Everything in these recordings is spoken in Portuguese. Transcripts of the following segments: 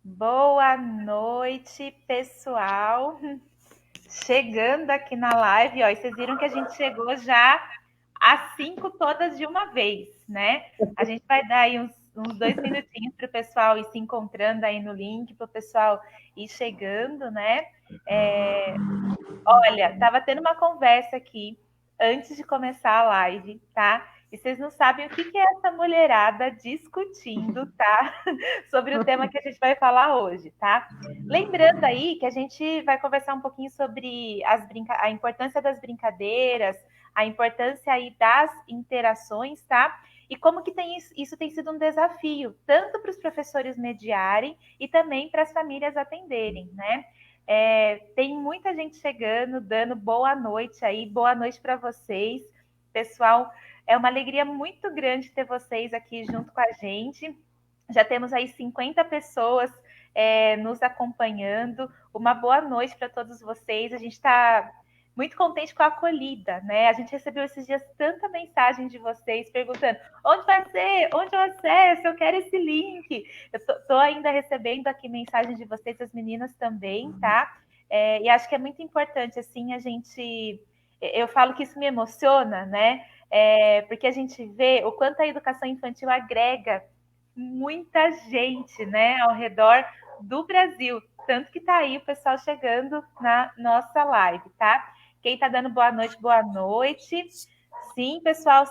Boa noite, pessoal. Chegando aqui na live, ó, e vocês viram que a gente chegou já às 5 todas de uma vez, né? A gente vai dar aí uns 2 minutinhos para o pessoal ir se encontrando aí no link, para o pessoal ir chegando, né? Olha, estava tendo uma conversa aqui antes de começar a live, tá? E vocês não sabem o que é essa mulherada discutindo, tá? Sobre o tema que a gente vai falar hoje, tá? Lembrando aí que a gente vai conversar um pouquinho sobre a importância das brincadeiras, a importância aí das interações, tá? E como que isso tem sido um desafio, tanto para os professores mediarem e também para as famílias atenderem, né? Tem muita gente chegando, dando boa noite aí, boa noite para vocês. Pessoal, é uma alegria muito grande ter vocês aqui junto com a gente. Já temos aí 50 pessoas nos acompanhando. Uma boa noite para todos vocês. A gente está muito contente com a acolhida, né? A gente recebeu esses dias tanta mensagem de vocês perguntando onde vai ser, onde eu acesso, eu quero esse link. Eu tô ainda recebendo aqui mensagens de vocês, as meninas também, tá? E acho que é muito importante, assim, a gente... Eu falo que isso me emociona, né? Porque a gente vê o quanto a educação infantil agrega muita gente, né, ao redor do Brasil. Tanto que tá aí o pessoal chegando na nossa live, tá? Quem tá dando boa noite, boa noite. Sim, pessoal,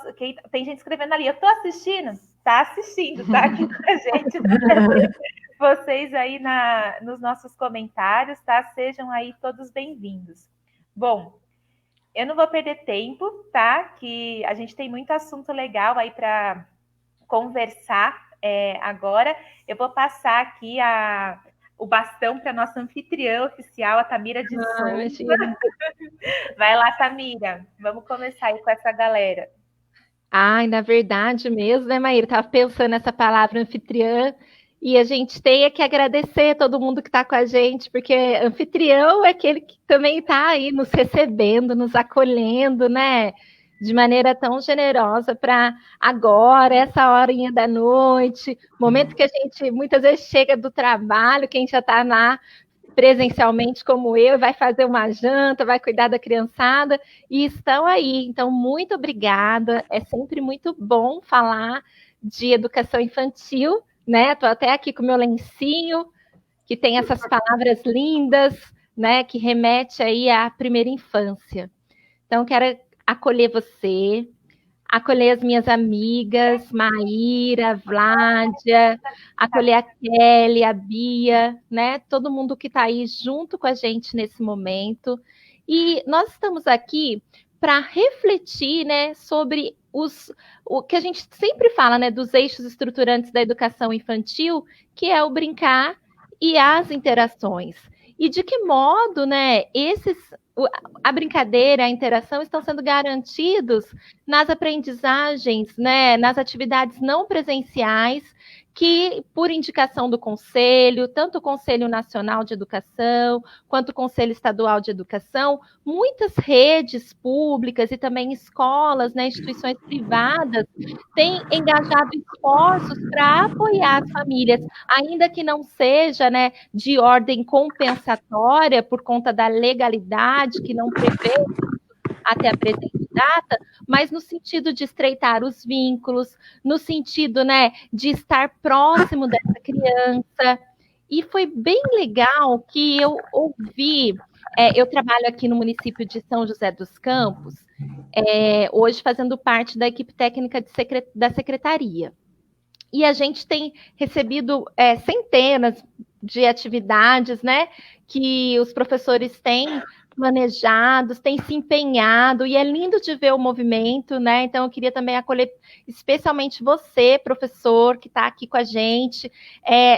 tem gente escrevendo ali, eu tô assistindo? Tá assistindo, tá aqui com a gente. Vocês aí nos nossos comentários, tá? Sejam aí todos bem-vindos. Bom, eu não vou perder tempo, tá? Que a gente tem muito assunto legal aí para conversar agora. Eu vou passar aqui o bastão para a nossa anfitriã oficial, a Tamira de Souza. Vai lá, Tamira. Vamos começar aí com essa galera. Ai, na verdade mesmo, né, Maíra? Estava pensando nessa palavra anfitriã e a gente tem que agradecer todo mundo que está com a gente, porque anfitrião é aquele que também está aí nos recebendo, nos acolhendo, né? De maneira tão generosa para agora, essa horinha da noite, momento que a gente muitas vezes chega do trabalho, quem já está na presencialmente como eu, vai fazer uma janta, vai cuidar da criançada, e estão aí. Então, muito obrigada. É sempre muito bom falar de educação infantil, né? Estou até aqui com o meu lencinho, que tem essas palavras lindas, né? Que remete aí à primeira infância. Então, quero acolher você, acolher as minhas amigas, Maíra, Vládia, acolher a Kelly, a Bia, né? Todo mundo que está aí junto com a gente nesse momento. E nós estamos aqui para refletir, né, sobre o que a gente sempre fala, né, dos eixos estruturantes da educação infantil, que é o brincar e as interações. E de que modo, né, a brincadeira, a interação estão sendo garantidos nas aprendizagens, né, nas atividades não presenciais, que, por indicação do Conselho, tanto o Conselho Nacional de Educação, quanto o Conselho Estadual de Educação, muitas redes públicas e também escolas, né, instituições privadas, têm engajado esforços para apoiar as famílias, ainda que não seja, né, de ordem compensatória, por conta da legalidade, que não prevê até a presente data, mas no sentido de estreitar os vínculos, no sentido, né, de estar próximo dessa criança. E foi bem legal que eu ouvi. Eu trabalho aqui no município de São José dos Campos, hoje fazendo parte da equipe técnica da secretaria. E a gente tem recebido centenas de atividades, né, que os professores têm planejados, têm se empenhado, e é lindo de ver o movimento, né? Então, eu queria também acolher especialmente você, professor, que está aqui com a gente,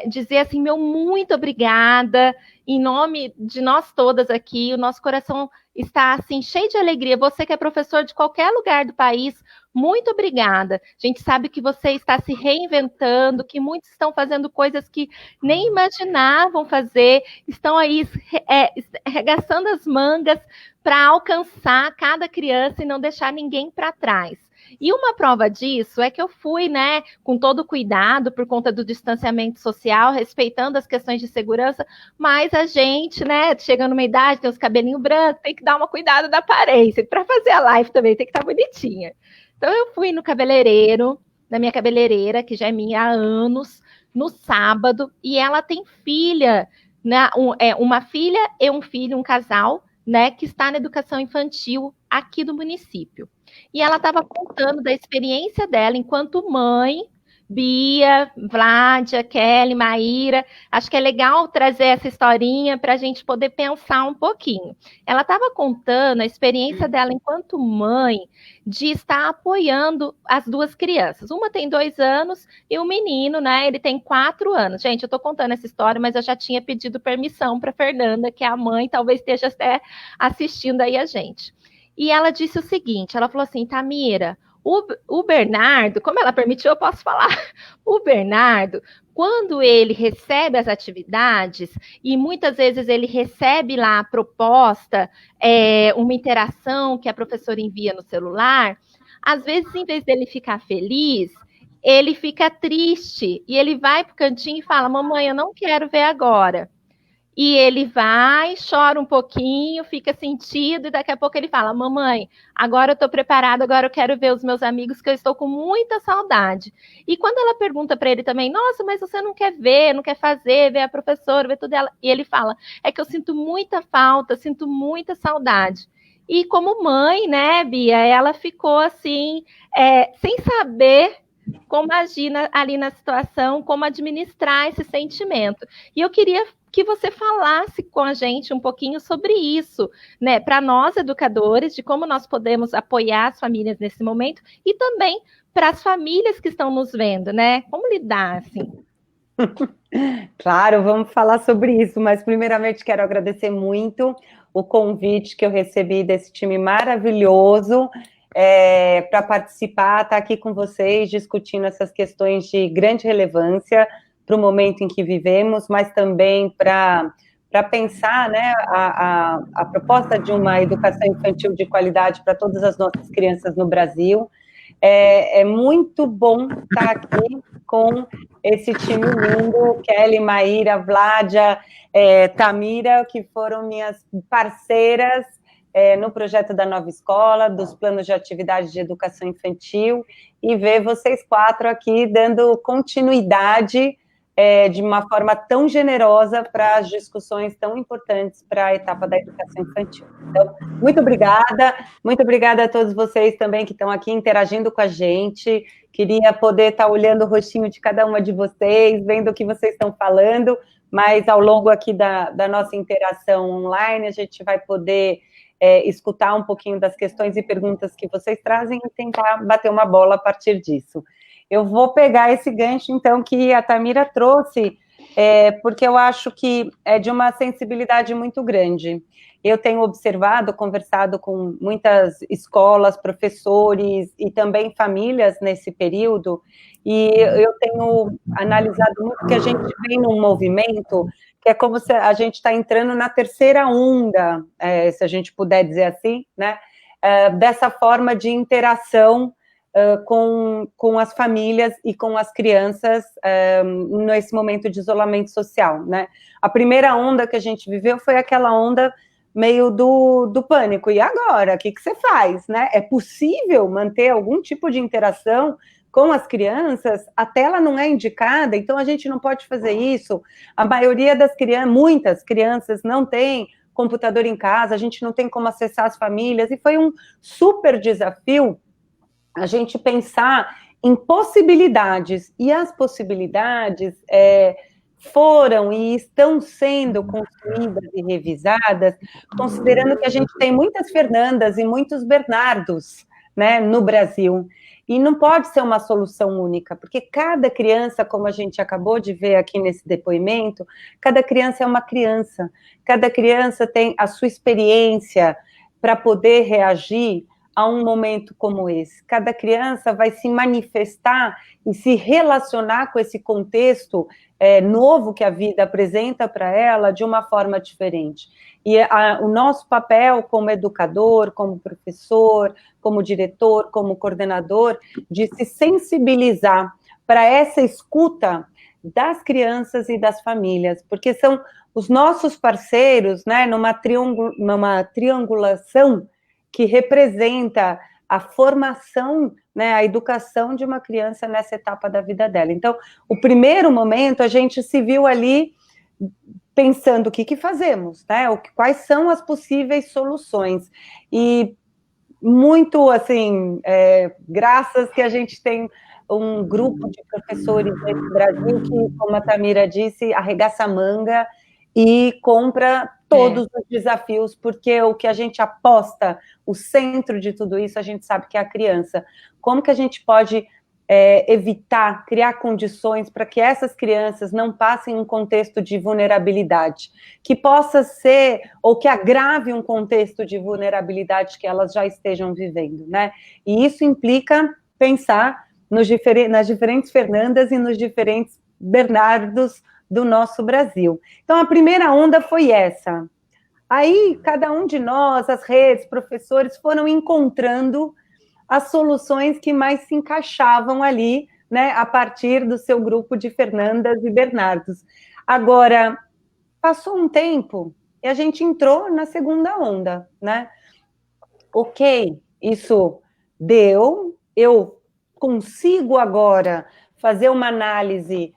dizer assim, meu muito obrigada, em nome de nós todas aqui, o nosso coração está assim cheio de alegria. Você que é professor de qualquer lugar do país, muito obrigada. A gente sabe que você está se reinventando, que muitos estão fazendo coisas que nem imaginavam fazer, estão aí arregaçando as mangas para alcançar cada criança e não deixar ninguém para trás. E uma prova disso é que eu fui, né, com todo cuidado, por conta do distanciamento social, respeitando as questões de segurança, mas a gente, né, chegando numa idade, tem os cabelinhos brancos, tem que dar uma cuidado da aparência. Para fazer a live também tem que estar bonitinha. Então eu fui no cabeleireiro, na minha cabeleireira, que já é minha há anos, no sábado, e ela tem filha, né, uma filha e um filho, um casal, né, que está na educação infantil aqui do município. E ela estava contando da experiência dela enquanto mãe, Bia, Vládia, Kelly, Maíra. Acho que é legal trazer essa historinha para a gente poder pensar um pouquinho. Ela estava contando a experiência dela enquanto mãe de estar apoiando as duas crianças. Uma tem 2 anos e o menino, né? Ele tem 4 anos. Gente, eu estou contando essa história, mas eu já tinha pedido permissão para Fernanda, que é a mãe, talvez esteja até assistindo aí a gente. E ela disse o seguinte: ela falou assim, Tamira, o Bernardo, como ela permitiu, eu posso falar. O Bernardo, quando ele recebe as atividades, e muitas vezes ele recebe lá a proposta, uma interação que a professora envia no celular, às vezes, em vez dele ficar feliz, ele fica triste, e ele vai para o cantinho e fala, mamãe, eu não quero ver agora. E ele vai, chora um pouquinho, fica sentido, e daqui a pouco ele fala, mamãe, agora eu estou preparado, agora eu quero ver os meus amigos, que eu estou com muita saudade. E quando ela pergunta para ele também, nossa, mas você não quer ver, não quer fazer, ver a professora, ver tudo ela, e ele fala, é que eu sinto muita falta, sinto muita saudade. E como mãe, né, Bia, ela ficou assim, sem saber como agir ali na situação, como administrar esse sentimento. E eu queria que você falasse com a gente um pouquinho sobre isso, né? Para nós, educadores, de como nós podemos apoiar as famílias nesse momento e também para as famílias que estão nos vendo, né? Como lidar, assim? Claro, vamos falar sobre isso, mas primeiramente quero agradecer muito o convite que eu recebi desse time maravilhoso para participar, estar aqui com vocês, discutindo essas questões de grande relevância para o momento em que vivemos, mas também para pensar, né, a proposta de uma educação infantil de qualidade para todas as nossas crianças no Brasil. É muito bom estar aqui com esse time lindo, Kelly, Maíra, Vládia, Tamira, que foram minhas parceiras no projeto da Nova Escola, dos planos de atividade de educação infantil, e ver vocês 4 aqui dando continuidade de uma forma tão generosa para as discussões tão importantes para a etapa da educação infantil. Então, muito obrigada a todos vocês também que estão aqui interagindo com a gente. Queria poder estar olhando o rostinho de cada uma de vocês, vendo o que vocês estão falando, mas ao longo aqui da nossa interação online, a gente vai poder escutar um pouquinho das questões e perguntas que vocês trazem e tentar bater uma bola a partir disso. Eu vou pegar esse gancho, então, que a Tamira trouxe, porque eu acho que é de uma sensibilidade muito grande. Eu tenho observado, conversado com muitas escolas, professores e também famílias nesse período, e eu tenho analisado muito que a gente vem num movimento que é como se a gente está entrando na terceira onda, se a gente puder dizer assim, né? Dessa forma de interação com as famílias e com as crianças nesse momento de isolamento social, né? A primeira onda que a gente viveu foi aquela onda meio do pânico. E agora? O que você faz, né? É possível manter algum tipo de interação com as crianças? A tela não é indicada, então a gente não pode fazer isso. A maioria das crianças, muitas crianças não tem computador em casa, a gente não tem como acessar as famílias, e foi um super desafio a gente pensar em possibilidades, e as possibilidades foram e estão sendo construídas e revisadas, considerando que a gente tem muitas Fernandas e muitos Bernardos, né, no Brasil, e não pode ser uma solução única, porque cada criança, como a gente acabou de ver aqui nesse depoimento, cada criança é uma criança, cada criança tem a sua experiência para poder reagir a um momento como esse. Cada criança vai se manifestar e se relacionar com esse contexto novo que a vida apresenta para ela de uma forma diferente. E o nosso papel como educador, como professor, como diretor, como coordenador, de se sensibilizar para essa escuta das crianças e das famílias, porque são os nossos parceiros, né, numa triangulação que representa a formação, né, a educação de uma criança nessa etapa da vida dela. Então, o primeiro momento, a gente se viu ali pensando o que fazemos, né, quais são as possíveis soluções. E muito, assim, graças que a gente tem um grupo de professores nesse Brasil que, como a Tamira disse, arregaça a manga e compra todos os desafios, porque o que a gente aposta, o centro de tudo isso, a gente sabe que é a criança. Como que a gente pode evitar, criar condições para que essas crianças não passem um contexto de vulnerabilidade, que possa ser, ou que agrave um contexto de vulnerabilidade que elas já estejam vivendo, né? E isso implica pensar nas diferentes Fernandas e nos diferentes Bernardos do nosso Brasil. Então, a primeira onda foi essa. Aí, cada um de nós, as redes, professores, foram encontrando as soluções que mais se encaixavam ali, né, a partir do seu grupo de Fernandas e Bernardos. Agora, passou um tempo e a gente entrou na segunda onda, né? Ok, isso deu, eu consigo agora fazer uma análise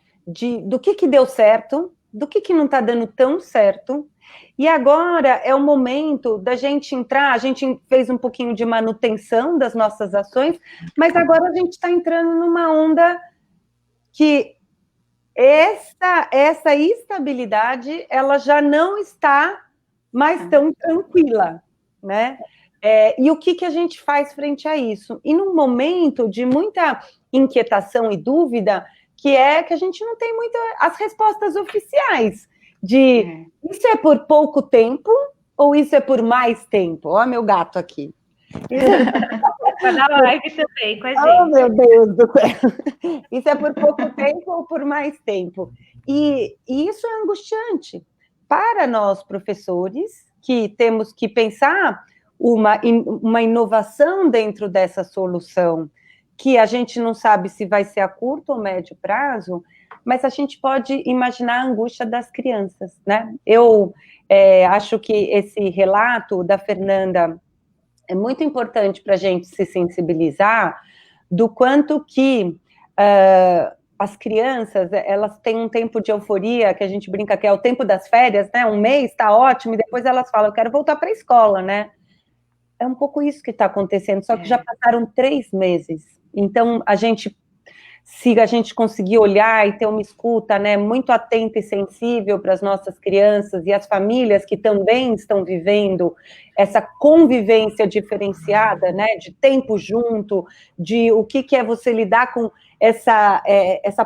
do que deu certo, do que não está dando tão certo, e agora é o momento da gente entrar, a gente fez um pouquinho de manutenção das nossas ações, mas agora a gente está entrando numa onda que essa estabilidade, ela já não está mais tão tranquila, né? E o que a gente faz frente a isso? E num momento de muita inquietação e dúvida, que a gente não tem muito as respostas oficiais de isso é por pouco tempo ou isso é por mais tempo? Ó, meu gato aqui. Vai dar live também com a gente. Oh, meu Deus do céu. Isso é por pouco tempo ou por mais tempo? E isso é angustiante para nós, professores, que temos que pensar uma inovação dentro dessa solução, que a gente não sabe se vai ser a curto ou médio prazo, mas a gente pode imaginar a angústia das crianças, né? Eu acho que esse relato da Fernanda é muito importante para a gente se sensibilizar do quanto que as crianças, elas têm um tempo de euforia, que a gente brinca que é o tempo das férias, né? Um mês está ótimo, e depois elas falam, eu quero voltar para a escola, né? É um pouco isso que está acontecendo, só que já passaram 3 meses. Então, se a gente conseguir olhar e ter uma escuta, né, muito atenta e sensível para as nossas crianças e as famílias que também estão vivendo essa convivência diferenciada, né, de tempo junto, de o que é você lidar com essa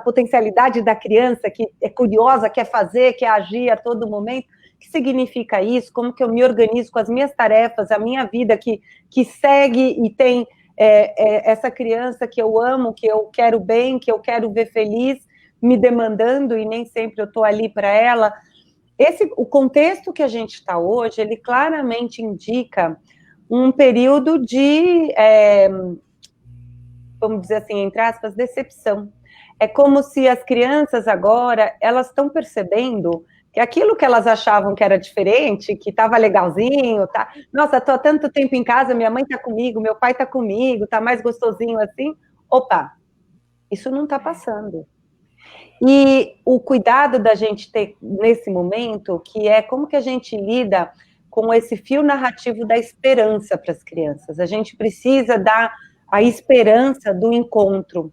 potencialidade da criança que é curiosa, quer fazer, quer agir a todo momento. O que significa isso? Como que eu me organizo com as minhas tarefas, a minha vida que segue e tem essa criança que eu amo, que eu quero bem, que eu quero ver feliz, me demandando e nem sempre eu estou ali para ela. O contexto que a gente está hoje, ele claramente indica um período de, vamos dizer assim, entre aspas, decepção. É como se as crianças agora, elas estão percebendo que aquilo que elas achavam que era diferente, que estava legalzinho, tá? Nossa, estou há tanto tempo em casa, minha mãe está comigo, meu pai está comigo, está mais gostosinho assim. Opa, isso não está passando. E o cuidado da gente ter nesse momento, que é como que a gente lida com esse fio narrativo da esperança para as crianças. A gente precisa dar a esperança do encontro.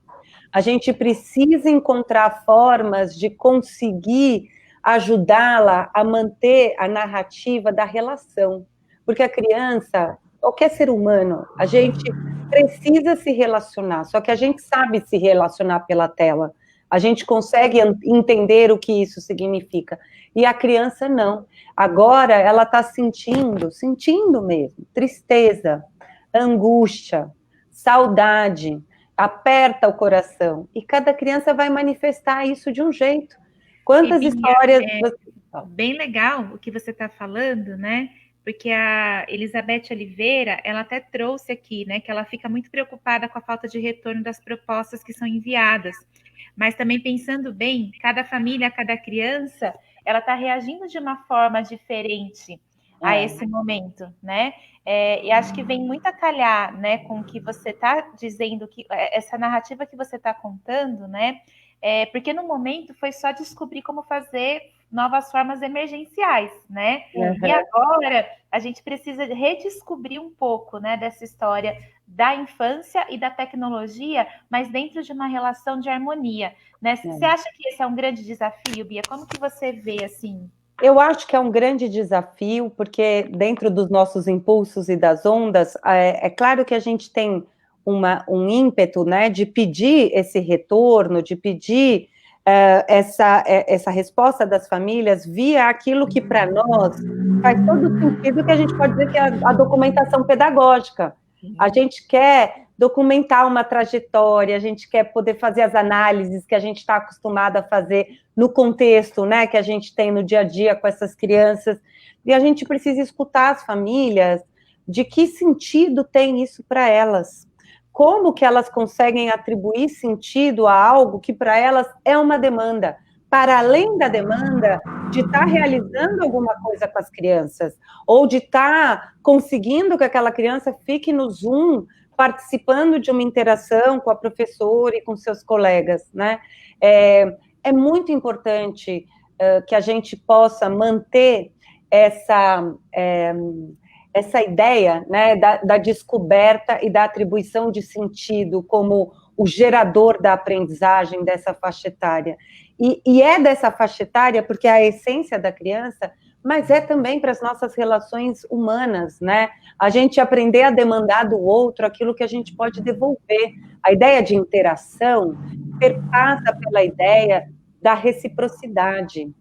A gente precisa encontrar formas de conseguir ajudá-la a manter a narrativa da relação. Porque a criança, qualquer ser humano, a gente precisa se relacionar, só que a gente sabe se relacionar pela tela. A gente consegue entender o que isso significa. E a criança não. Agora ela está sentindo mesmo, tristeza, angústia, saudade, aperta o coração. E cada criança vai manifestar isso de um jeito. Quantas histórias... Bem legal o que você está falando, né? Porque a Elizabeth Oliveira, ela até trouxe aqui, né, que ela fica muito preocupada com a falta de retorno das propostas que são enviadas. Mas também pensando bem, cada família, cada criança, ela está reagindo de uma forma diferente a esse momento, né? E acho que vem muito a calhar, né, com o que você está dizendo, que essa narrativa que você está contando, né? Porque no momento foi só descobrir como fazer novas formas emergenciais, né? Uhum. E agora a gente precisa redescobrir um pouco, né, dessa história da infância e da tecnologia, mas dentro de uma relação de harmonia, né? Você acha que esse é um grande desafio, Bia? Como que você vê, assim? Eu acho que é um grande desafio, porque dentro dos nossos impulsos e das ondas, é claro que a gente tem um ímpeto, né, de pedir esse retorno, de pedir essa resposta das famílias via aquilo que para nós faz todo sentido, que a gente pode dizer que é a documentação pedagógica. A gente quer documentar uma trajetória, a gente quer poder fazer as análises que a gente está acostumado a fazer no contexto, né, que a gente tem no dia a dia com essas crianças, e a gente precisa escutar as famílias de que sentido tem isso para elas. Como que elas conseguem atribuir sentido a algo que para elas é uma demanda, para além da demanda de estar realizando alguma coisa com as crianças, ou de estar conseguindo que aquela criança fique no Zoom, participando de uma interação com a professora e com seus colegas, né? É muito importante que a gente possa manter essa ideia, né, da descoberta e da atribuição de sentido como o gerador da aprendizagem dessa faixa etária. E é dessa faixa etária porque é a essência da criança, mas é também para as nossas relações humanas, né? A gente aprender a demandar do outro aquilo que a gente pode devolver. A ideia de interação perpassa pela ideia da reciprocidade.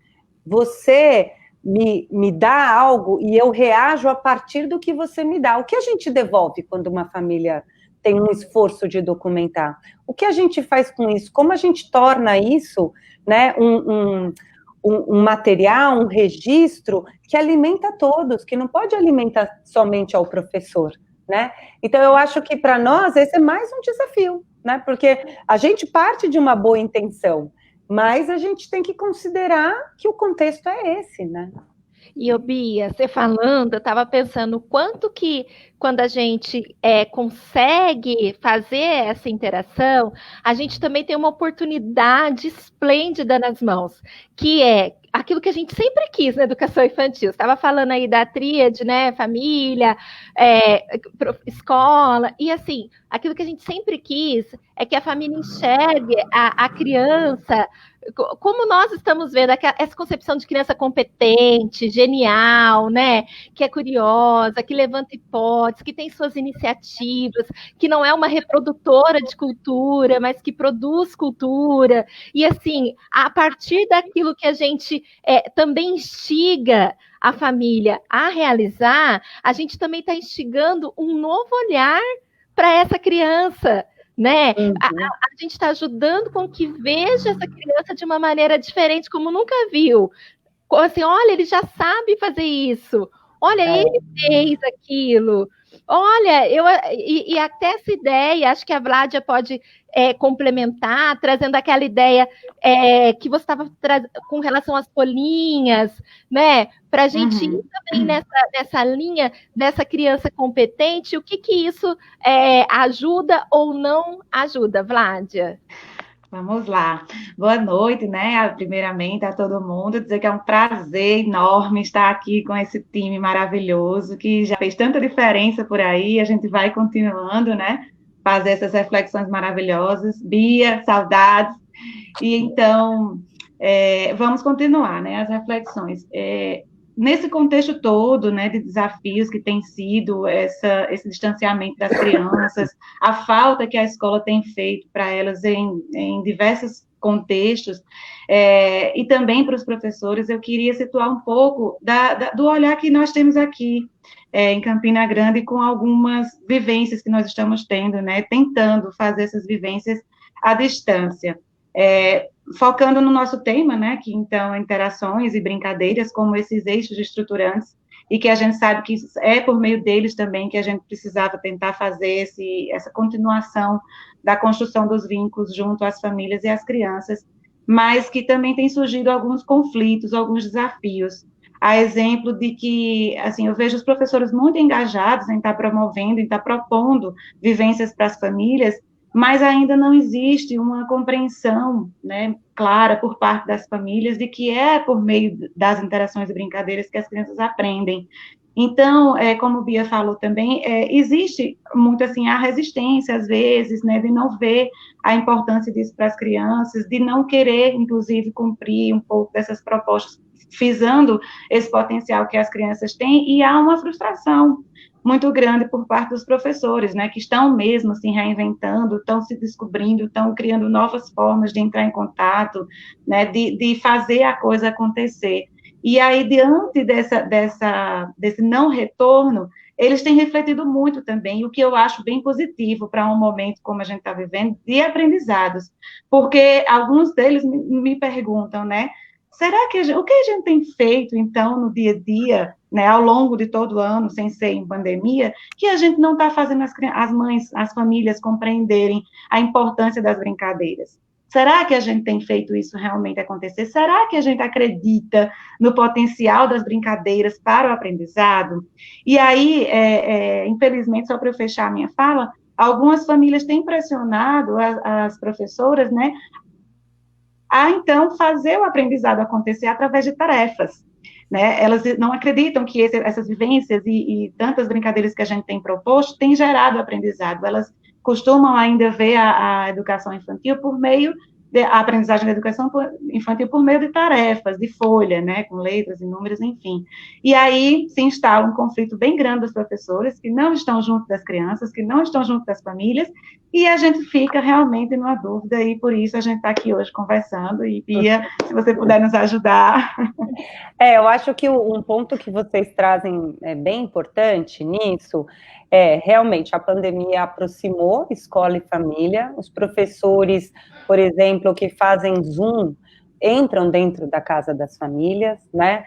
Você me dá algo e eu reajo a partir do que você me dá. O que a gente devolve quando uma família tem um esforço de documentar? O que a gente faz com isso? Como a gente torna isso, né, um material, um registro que alimenta todos, que não pode alimentar somente ao professor, né? Então, eu acho que para nós esse é mais um desafio, né? Porque a gente parte de uma boa intenção, mas a gente tem que considerar que o contexto é esse, né? E, Bia, você falando, eu estava pensando o quanto que, quando a gente consegue fazer essa interação, a gente também tem uma oportunidade esplêndida nas mãos, que é aquilo que a gente sempre quis na educação infantil. Você estava falando aí da tríade, né? Família, escola, e assim, aquilo que a gente sempre quis é que a família enxergue a criança, como nós estamos vendo essa concepção de criança competente, genial, né? Que é curiosa, que levanta hipóteses, que tem suas iniciativas, que não é uma reprodutora de cultura, mas que produz cultura. E assim, a partir daquilo que a gente também instiga a família a realizar, a gente também está instigando um novo olhar para essa criança, né? Uhum. A gente está ajudando com que veja essa criança de uma maneira diferente, como nunca viu. Assim, olha, ele já sabe fazer isso. Olha, ele fez aquilo. Olha, e até essa ideia, acho que a Vládia pode complementar, trazendo aquela ideia que você estava com relação às folhinhas, né? Para a gente ir também nessa linha dessa criança competente, o que isso ajuda ou não ajuda, Vládia? Vamos lá. Boa noite, né? Primeiramente a todo mundo, dizer que é um prazer enorme estar aqui com esse time maravilhoso que já fez tanta diferença por aí. A gente vai continuando, né? Fazer essas reflexões maravilhosas. Bia, saudades. E então, vamos continuar, né? As reflexões. nesse contexto todo, né, de desafios que tem sido esse distanciamento das crianças, a falta que a escola tem feito para elas em diversos contextos, e também para os professores, eu queria situar um pouco do olhar que nós temos aqui, em Campina Grande, com algumas vivências que nós estamos tendo, né, tentando fazer essas vivências à distância. Focando no nosso tema, né, que então interações e brincadeiras como esses eixos estruturantes, e que a gente sabe que é por meio deles também que a gente precisava tentar fazer essa continuação da construção dos vínculos junto às famílias e às crianças, mas que também tem surgido alguns conflitos, alguns desafios. A exemplo de que, assim, eu vejo os professores muito engajados em estar promovendo, em estar propondo vivências para as famílias, mas ainda não existe uma compreensão, né, clara por parte das famílias de que é por meio das interações e brincadeiras que as crianças aprendem. Então, como Bia falou também, existe muito assim a resistência às vezes, né, de não ver a importância disso para as crianças, de não querer, inclusive, cumprir um pouco dessas propostas, visando esse potencial que as crianças têm, e há uma frustração muito grande por parte dos professores, né, que estão mesmo se reinventando, estão se descobrindo, estão criando novas formas de entrar em contato, né, de fazer a coisa acontecer. E aí, diante desse não retorno, eles têm refletido muito também, o que eu acho bem positivo para um momento como a gente está vivendo, de aprendizados, porque alguns deles me perguntam, né, será que o que a gente tem feito, então, no dia a dia, né, ao longo de todo o ano, sem ser em pandemia, que a gente não está fazendo as mães, as famílias compreenderem a importância das brincadeiras? Será que a gente tem feito isso realmente acontecer? Será que a gente acredita no potencial das brincadeiras para o aprendizado? E aí, infelizmente, só para eu fechar a minha fala, algumas famílias têm pressionado as professoras, né, a, então, fazer o aprendizado acontecer através de tarefas, né? Elas não acreditam que essas vivências e tantas brincadeiras que a gente tem proposto têm gerado aprendizado. Elas costumam ainda ver a educação infantil por meio a aprendizagem da educação infantil por meio de tarefas, de folha, né, com letras e números, enfim. E aí se instala um conflito bem grande dos professores, que não estão junto das crianças, que não estão junto das famílias, e a gente fica realmente numa dúvida, e por isso a gente está aqui hoje conversando, e Bia, se você puder nos ajudar. Eu acho que um ponto que vocês trazem bem importante nisso realmente a pandemia aproximou escola e família, os professores, por exemplo, que fazem Zoom, entram dentro da casa das famílias, né?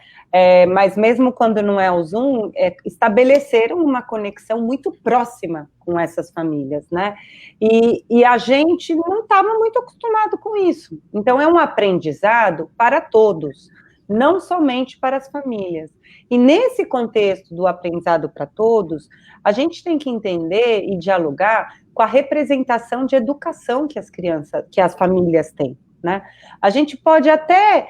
Mas mesmo quando não é o Zoom, estabeleceram uma conexão muito próxima com essas famílias, né? E a gente não estava muito acostumado com isso. Então, é um aprendizado para todos, não somente para as famílias. E nesse contexto do aprendizado para todos, a gente tem que entender e dialogar com a representação de educação que as famílias têm, né? A gente pode até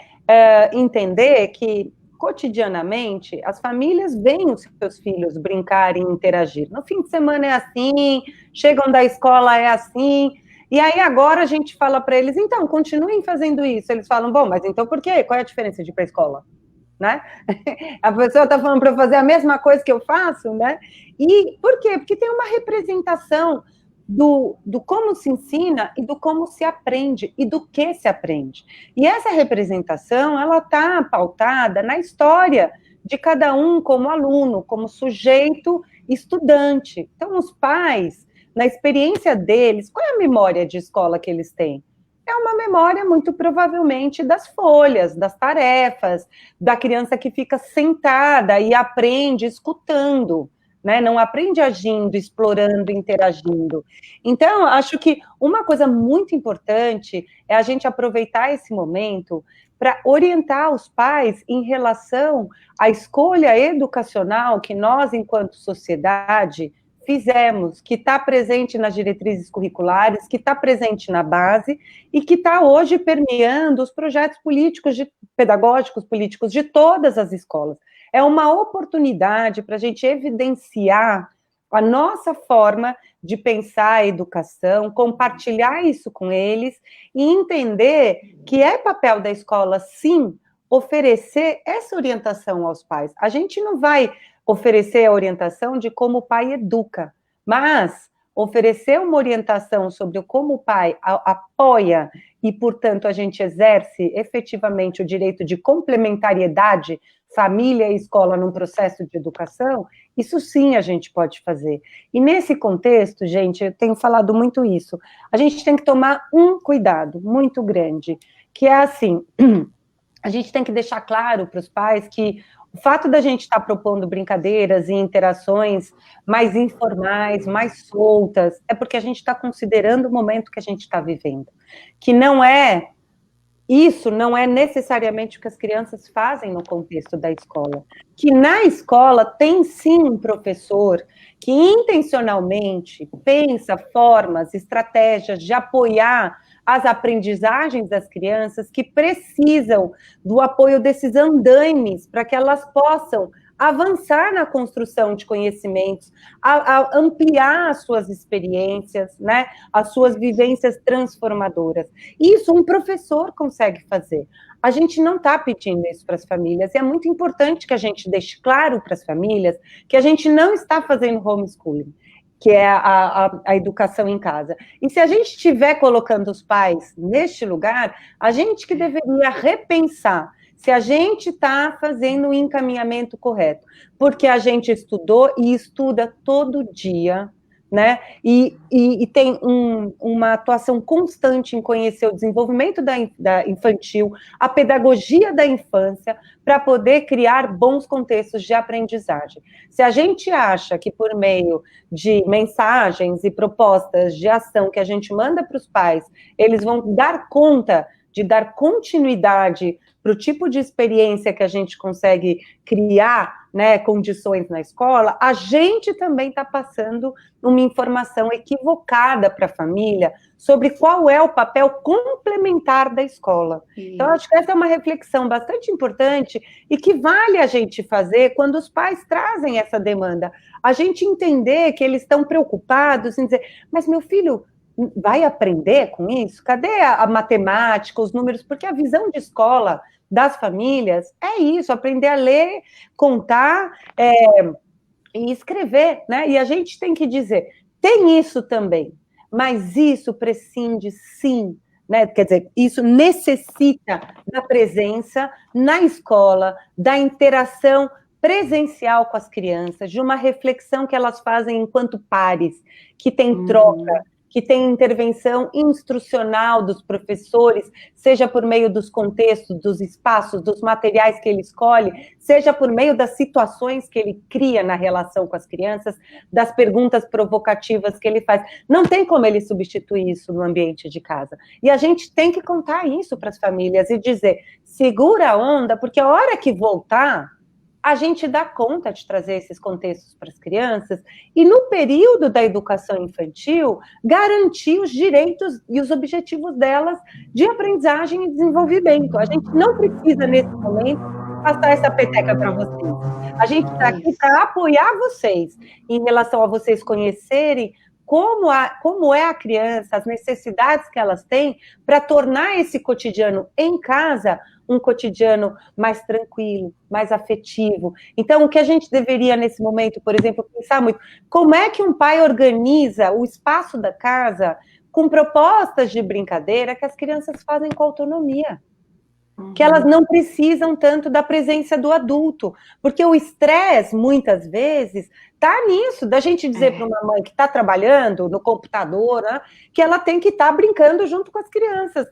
entender que, cotidianamente, as famílias veem os seus filhos brincarem e interagir. No fim de semana é assim, chegam da escola é assim. E aí agora a gente fala para eles, então, continuem fazendo isso. Eles falam, bom, mas então por quê? Qual é a diferença de ir para a escola? Né? A pessoa está falando para eu fazer a mesma coisa que eu faço, né? E por quê? Porque tem uma representação do como se ensina e do como se aprende e do que se aprende. E essa representação, ela está pautada na história de cada um como aluno, como sujeito estudante. Então, os pais, na experiência deles, qual é a memória de escola que eles têm? É uma memória, muito provavelmente, das folhas, das tarefas, da criança que fica sentada e aprende escutando, né? Não aprende agindo, explorando, interagindo. Então, acho que uma coisa muito importante é a gente aproveitar esse momento para orientar os pais em relação à escolha educacional que nós, enquanto sociedade, fizemos, que está presente nas diretrizes curriculares, que está presente na base e que está hoje permeando os projetos políticos, pedagógicos, políticos de todas as escolas. É uma oportunidade para a gente evidenciar a nossa forma de pensar a educação, compartilhar isso com eles e entender que é papel da escola, sim, oferecer essa orientação aos pais. A gente não vai oferecer a orientação de como o pai educa, mas oferecer uma orientação sobre como o pai apoia e, portanto, a gente exerce efetivamente o direito de complementariedade, família e escola num processo de educação, isso sim a gente pode fazer. E nesse contexto, gente, eu tenho falado muito isso, a gente tem que tomar um cuidado muito grande, que é assim, a gente tem que deixar claro para os pais que o fato da gente estar propondo brincadeiras e interações mais informais, mais soltas, é porque a gente está considerando o momento que a gente está vivendo. Que isso não é necessariamente o que as crianças fazem no contexto da escola. Que na escola tem sim um professor que intencionalmente pensa formas, estratégias de apoiar as aprendizagens das crianças que precisam do apoio desses andaimes para que elas possam avançar na construção de conhecimentos, a ampliar as suas experiências, né, as suas vivências transformadoras. Isso um professor consegue fazer. A gente não está pedindo isso para as famílias, e é muito importante que a gente deixe claro para as famílias que a gente não está fazendo homeschooling, que é a educação em casa. E se a gente estiver colocando os pais neste lugar, a gente que deveria repensar se a gente está fazendo o encaminhamento correto, porque a gente estudou e estuda todo dia, né? E tem uma atuação constante em conhecer o desenvolvimento da infantil, a pedagogia da infância, para poder criar bons contextos de aprendizagem. Se a gente acha que por meio de mensagens e propostas de ação que a gente manda para os pais, eles vão dar conta de dar continuidade para o tipo de experiência que a gente consegue criar, né, condições na escola, a gente também está passando uma informação equivocada para a família sobre qual é o papel complementar da escola. Então, acho que essa é uma reflexão bastante importante e que vale a gente fazer quando os pais trazem essa demanda. A gente entender que eles estão preocupados em dizer, mas meu filho vai aprender com isso? Cadê a matemática, os números? Porque a visão de escola das famílias é isso, aprender a ler, contar e escrever, né? E a gente tem que dizer, tem isso também, mas isso prescinde sim, né? Quer dizer, isso necessita da presença na escola, da interação presencial com as crianças, de uma reflexão que elas fazem enquanto pares, que tem troca, que tem intervenção instrucional dos professores, seja por meio dos contextos, dos espaços, dos materiais que ele escolhe, seja por meio das situações que ele cria na relação com as crianças, das perguntas provocativas que ele faz. Não tem como ele substituir isso no ambiente de casa. E a gente tem que contar isso para as famílias e dizer, segura a onda, porque a hora que voltar, a gente dá conta de trazer esses contextos para as crianças e, no período da educação infantil, garantir os direitos e os objetivos delas de aprendizagem e desenvolvimento. A gente não precisa, nesse momento, passar essa peteca para vocês. A gente está aqui para apoiar vocês em relação a vocês conhecerem como é a criança, as necessidades que elas têm para tornar esse cotidiano em casa um cotidiano mais tranquilo, mais afetivo. Então, o que a gente deveria, nesse momento, por exemplo, pensar muito, como é que um pai organiza o espaço da casa com propostas de brincadeira que as crianças fazem com autonomia? Que elas não precisam tanto da presença do adulto, porque o estresse, muitas vezes, está nisso, da gente dizer para uma mãe que está trabalhando no computador, né, que ela tem que estar brincando junto com as crianças.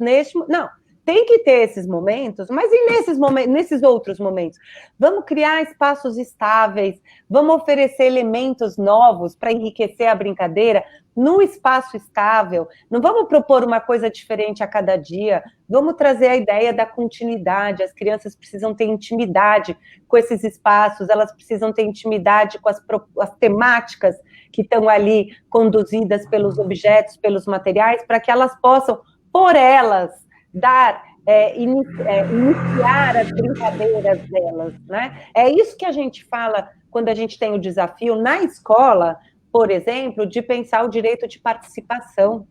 Não, tem que ter esses momentos, mas e nesses outros momentos? Vamos criar espaços estáveis, vamos oferecer elementos novos para enriquecer a brincadeira num espaço estável, não vamos propor uma coisa diferente a cada dia, vamos trazer a ideia da continuidade. As crianças precisam ter intimidade com esses espaços, elas precisam ter intimidade com as temáticas que estão ali conduzidas pelos objetos, pelos materiais, para que elas possam, por elas, iniciar as brincadeiras delas, né? É isso que a gente fala quando a gente tem o desafio na escola, por exemplo, de pensar o direito de participação,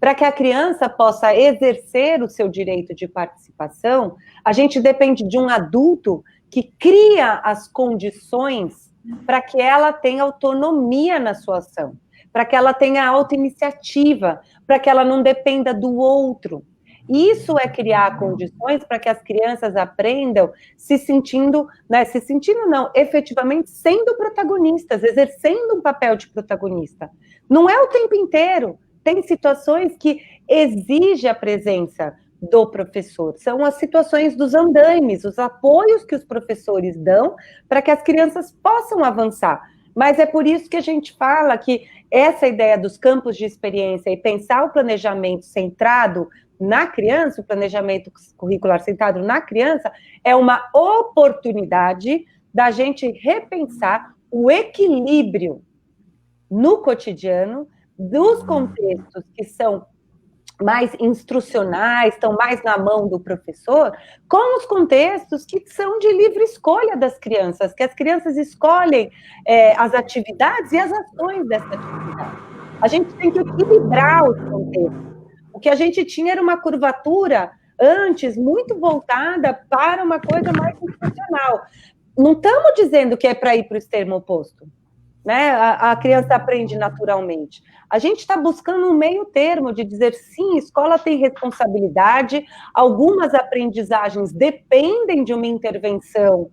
Para que a criança possa exercer o seu direito de participação, a gente depende de um adulto que cria as condições para que ela tenha autonomia na sua ação, para que ela tenha autoiniciativa, para que ela não dependa do outro. Isso é criar condições para que as crianças aprendam se sentindo, não, efetivamente sendo protagonistas, exercendo um papel de protagonista. Não é o tempo inteiro. Tem situações que exigem a presença do professor. São as situações dos andaimes, os apoios que os professores dão para que as crianças possam avançar. Mas é por isso que a gente fala que essa ideia dos campos de experiência e pensar o planejamento centrado na criança, o planejamento curricular centrado na criança, é uma oportunidade da gente repensar o equilíbrio no cotidiano dos contextos que são mais instrucionais, estão mais na mão do professor, com os contextos que são de livre escolha das crianças, que as crianças escolhem as atividades e as ações dessa atividade. A gente tem que equilibrar os contextos. O que a gente tinha era uma curvatura antes muito voltada para uma coisa mais instrucional. Não estamos dizendo que é para ir para o extremo oposto, né? A criança aprende naturalmente. A gente está buscando um meio termo de dizer, sim, escola tem responsabilidade, algumas aprendizagens dependem de uma intervenção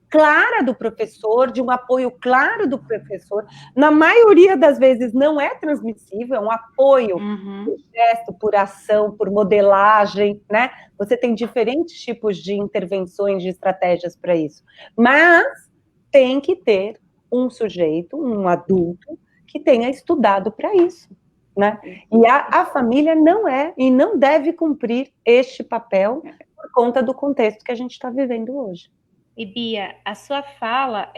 clara do professor, de um apoio claro do professor. Na maioria das vezes não é transmissível, é um apoio por gesto, por ação, por modelagem, né? Você tem diferentes tipos de intervenções, de estratégias para isso. Mas tem que ter um sujeito, um adulto, que tenha estudado para isso, né? E a família não é e não deve cumprir este papel por conta do contexto que a gente está vivendo hoje. E Bia, a sua fala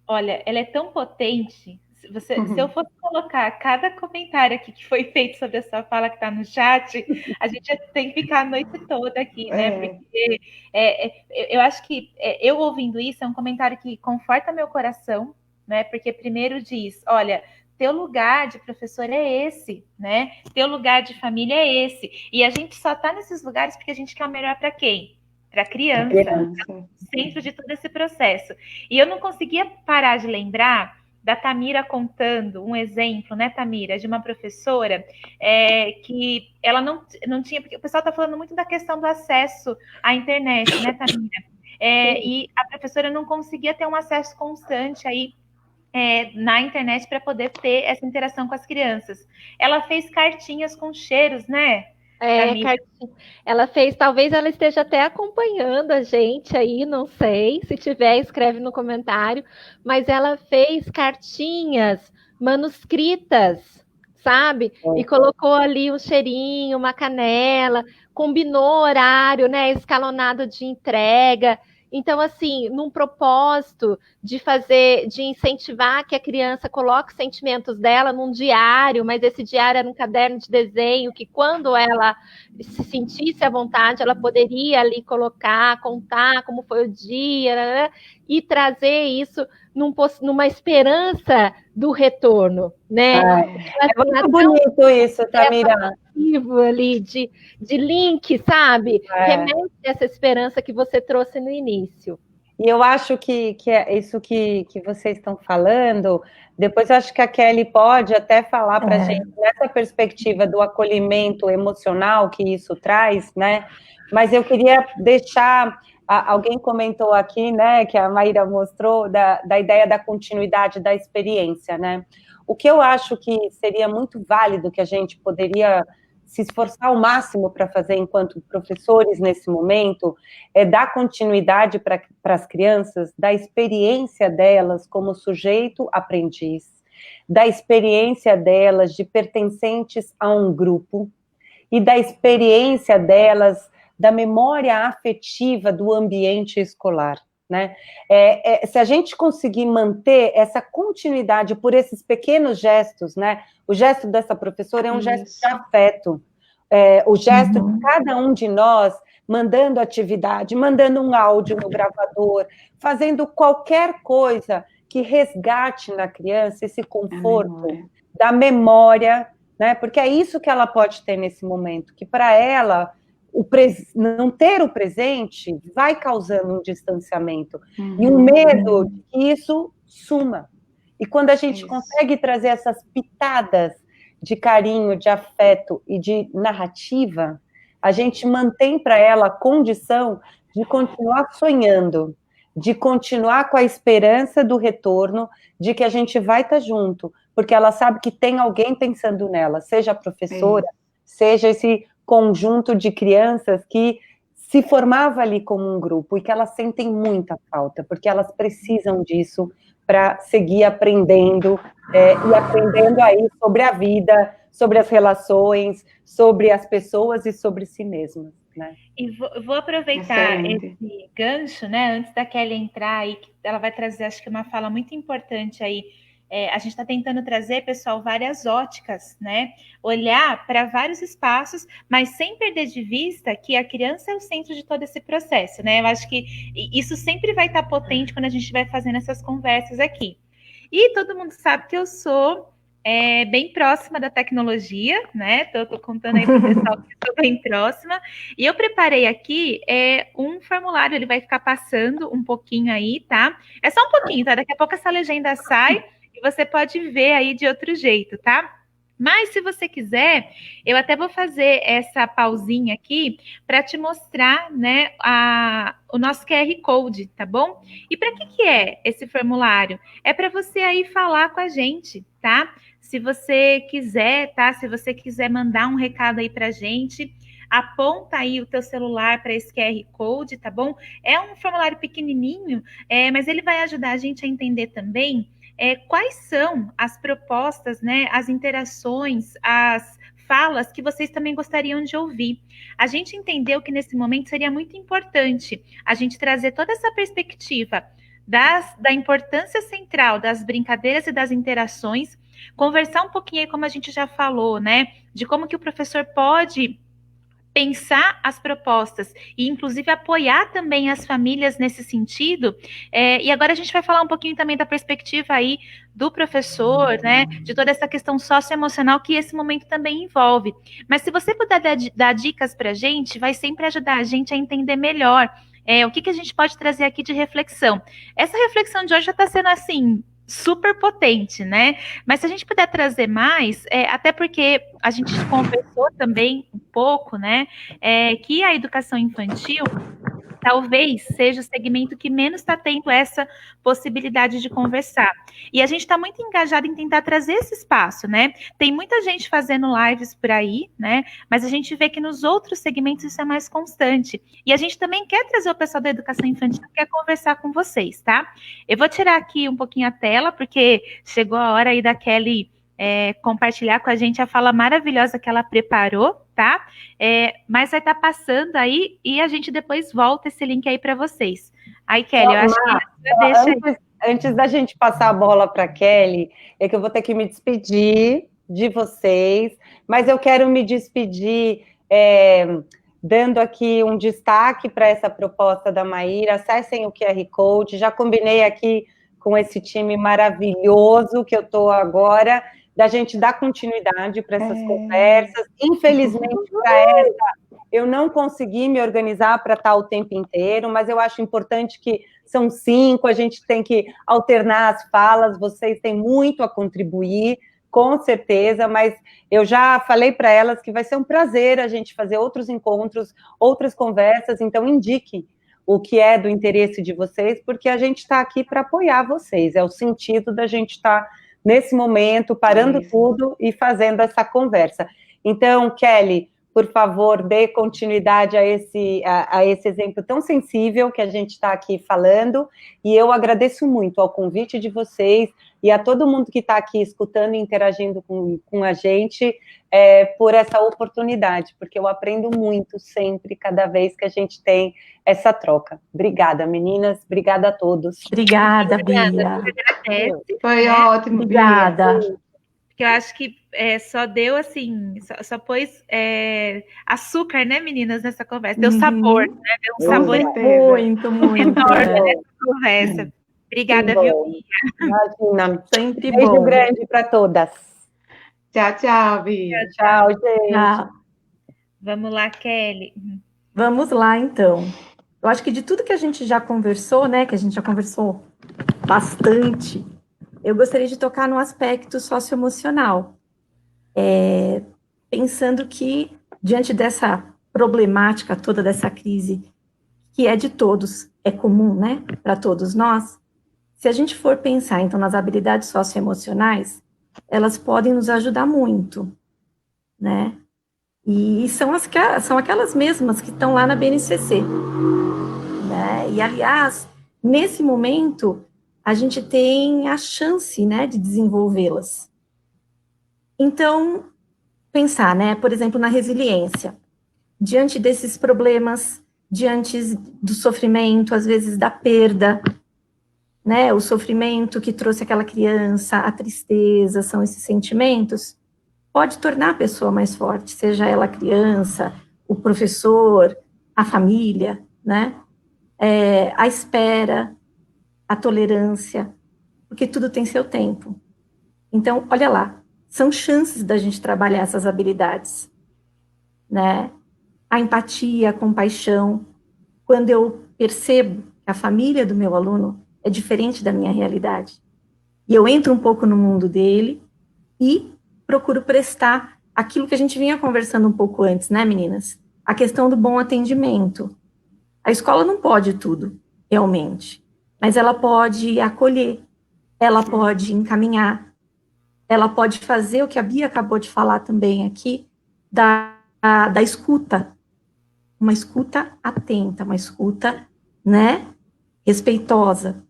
olha, ela é tão potente. Se eu fosse colocar cada comentário aqui que foi feito sobre a sua fala que está no chat, a gente tem que ficar a noite toda aqui, né? Porque eu acho que eu ouvindo isso é um comentário que conforta meu coração, né? Porque primeiro diz, olha, teu lugar de professor é esse, né? Teu lugar de família é esse. E a gente só está nesses lugares porque a gente quer o melhor para quem? Para a criança, centro de todo esse processo. E eu não conseguia parar de lembrar da Tamira contando um exemplo, né, Tamira, de uma professora que ela não tinha, porque o pessoal está falando muito da questão do acesso à internet, né, Tamira? E a professora não conseguia ter um acesso constante aí na internet para poder ter essa interação com as crianças. Ela fez cartinhas com cheiros, né? Ela fez, talvez ela esteja até acompanhando a gente aí, não sei, se tiver, escreve no comentário, mas ela fez cartinhas manuscritas, sabe? E colocou ali um cheirinho, uma canela, combinou horário, né, escalonado de entrega. Então, assim, num propósito de incentivar que a criança coloque os sentimentos dela num diário, mas esse diário era um caderno de desenho, que quando ela se sentisse à vontade, ela poderia ali colocar, contar como foi o dia, né, e trazer isso numa esperança do retorno, né? É muito bonito isso, Tamira. Ali de link, sabe? Remete essa esperança que você trouxe no início. E eu acho que é isso que vocês estão falando. Depois eu acho que a Kelly pode até falar para a gente nessa perspectiva do acolhimento emocional que isso traz, né? Mas eu queria deixar. Alguém comentou aqui, né, que a Maíra mostrou, da ideia da continuidade da experiência, né? O que eu acho que seria muito válido, que a gente poderia se esforçar ao máximo para fazer enquanto professores nesse momento, é dar continuidade para as crianças, da experiência delas como sujeito aprendiz, da experiência delas de pertencentes a um grupo, e da experiência delas da memória afetiva do ambiente escolar, né? Se a gente conseguir manter essa continuidade por esses pequenos gestos, né? O gesto dessa professora é um gesto de afeto, o gesto de cada um de nós mandando atividade, mandando um áudio no gravador, fazendo qualquer coisa que resgate na criança esse conforto da memória né? Porque é isso que ela pode ter nesse momento, que para ela não ter o presente vai causando um distanciamento e um medo de que isso suma. E quando a gente consegue trazer essas pitadas de carinho, de afeto e de narrativa, a gente mantém para ela a condição de continuar sonhando, de continuar com a esperança do retorno, de que a gente vai estar junto, porque ela sabe que tem alguém pensando nela, seja a professora, seja esse conjunto de crianças que se formava ali como um grupo e que elas sentem muita falta, porque elas precisam disso para seguir aprendendo e aprendendo aí sobre a vida, sobre as relações, sobre as pessoas e sobre si mesmas, né? E vou aproveitar esse gancho, né, antes da Kelly entrar aí, que ela vai trazer, acho que uma fala muito importante aí. A gente está tentando trazer, pessoal, várias óticas, né? Olhar para vários espaços, mas sem perder de vista que a criança é o centro de todo esse processo, né? Eu acho que isso sempre vai estar potente quando a gente vai fazendo essas conversas aqui. E todo mundo sabe que eu sou bem próxima da tecnologia, né? Tô contando aí para o pessoal que estou bem próxima. E eu preparei aqui um formulário, ele vai ficar passando um pouquinho aí, tá? É só um pouquinho, tá? Daqui a pouco essa legenda sai e você pode ver aí de outro jeito, tá? Mas se você quiser, eu até vou fazer essa pausinha aqui para te mostrar, né, o nosso QR Code, tá bom? E para que é esse formulário? É para você aí falar com a gente, tá? Se você quiser, tá? Se você quiser mandar um recado aí pra gente, aponta aí o teu celular para esse QR Code, tá bom? É um formulário pequenininho, mas ele vai ajudar a gente a entender também quais são as propostas, né? As interações, as falas que vocês também gostariam de ouvir. A gente entendeu que nesse momento seria muito importante a gente trazer toda essa perspectiva da importância central das brincadeiras e das interações, conversar um pouquinho aí, como a gente já falou, né, de como que o professor pode pensar as propostas e, inclusive, apoiar também as famílias nesse sentido. E agora a gente vai falar um pouquinho também da perspectiva aí do professor, né, de toda essa questão socioemocional que esse momento também envolve. Mas se você puder dar dicas para a gente, vai sempre ajudar a gente a entender melhor o que a gente pode trazer aqui de reflexão. Essa reflexão de hoje já está sendo, assim, super potente, né? Mas se a gente puder trazer mais, até porque a gente conversou também um pouco, né? Que a educação infantil talvez seja o segmento que menos está tendo essa possibilidade de conversar. E a gente está muito engajado em tentar trazer esse espaço, né? Tem muita gente fazendo lives por aí, né? Mas a gente vê que nos outros segmentos isso é mais constante. E a gente também quer trazer o pessoal da educação infantil, quer conversar com vocês, tá? Eu vou tirar aqui um pouquinho a tela, porque chegou a hora aí da Kelly compartilhar com a gente a fala maravilhosa que ela preparou, tá? Mas vai estar passando aí e a gente depois volta esse link aí para vocês. Aí, Kelly, eu acho que antes da gente passar a bola para Kelly, é que eu vou ter que me despedir de vocês, mas eu quero me despedir dando aqui um destaque para essa proposta da Maíra. Acessem o QR Code, já combinei aqui com esse time maravilhoso que eu estou agora, da gente dar continuidade para essas conversas. Infelizmente, para essa, eu não consegui me organizar para estar o tempo inteiro, mas eu acho importante que são 5, a gente tem que alternar as falas, vocês têm muito a contribuir, com certeza, mas eu já falei para elas que vai ser um prazer a gente fazer outros encontros, outras conversas, então indique o que é do interesse de vocês, porque a gente está aqui para apoiar vocês, é o sentido da gente estar nesse momento, parando tudo e fazendo essa conversa. Então, Kelly, por favor, dê continuidade a esse exemplo tão sensível que a gente está aqui falando, e eu agradeço muito ao convite de vocês e a todo mundo que está aqui escutando e interagindo com a gente por essa oportunidade, porque eu aprendo muito sempre, cada vez que a gente tem essa troca. Obrigada, meninas, obrigada a todos. Obrigada, Bia. Foi ótimo, obrigada. Bia. Porque eu acho que só deu, assim, só pôs açúcar, né, meninas, nessa conversa. Deu sabor, né? Deu um sabor muito enorme nessa conversa. Obrigada, viu, Bia? Imagina. Sempre Beijo bom. grande para todas. Tchau, tchau, Bia. Tchau, gente. Ah, Vamos lá, Kelly. vamos lá, então. Eu acho que de tudo que a gente já conversou, né, que a gente já conversou bastante, eu gostaria de tocar no aspecto socioemocional. Pensando que, diante dessa problemática toda, dessa crise, que é de todos, é comum, né, para todos nós, se a gente for pensar, então, nas habilidades socioemocionais, elas podem nos ajudar muito, né? E são aquelas mesmas que estão lá na BNCC, né? E, aliás, nesse momento, a gente tem a chance, né, de desenvolvê-las. Então, pensar, né, por exemplo, na resiliência. Diante desses problemas, diante do sofrimento, às vezes da perda, né, o sofrimento que trouxe aquela criança, a tristeza, são esses sentimentos, pode tornar a pessoa mais forte, seja ela a criança, o professor, a família, né, a espera, a tolerância, porque tudo tem seu tempo. Então, olha lá, são chances da gente trabalhar essas habilidades, né, a empatia, a compaixão, quando eu percebo que a família do meu aluno é diferente da minha realidade. E eu entro um pouco no mundo dele e procuro prestar aquilo que a gente vinha conversando um pouco antes, né, meninas? A questão do bom atendimento. A escola não pode tudo, realmente, mas ela pode acolher, ela pode encaminhar, ela pode fazer o que a Bia acabou de falar também aqui, da escuta, uma escuta atenta, uma escuta, né, respeitosa,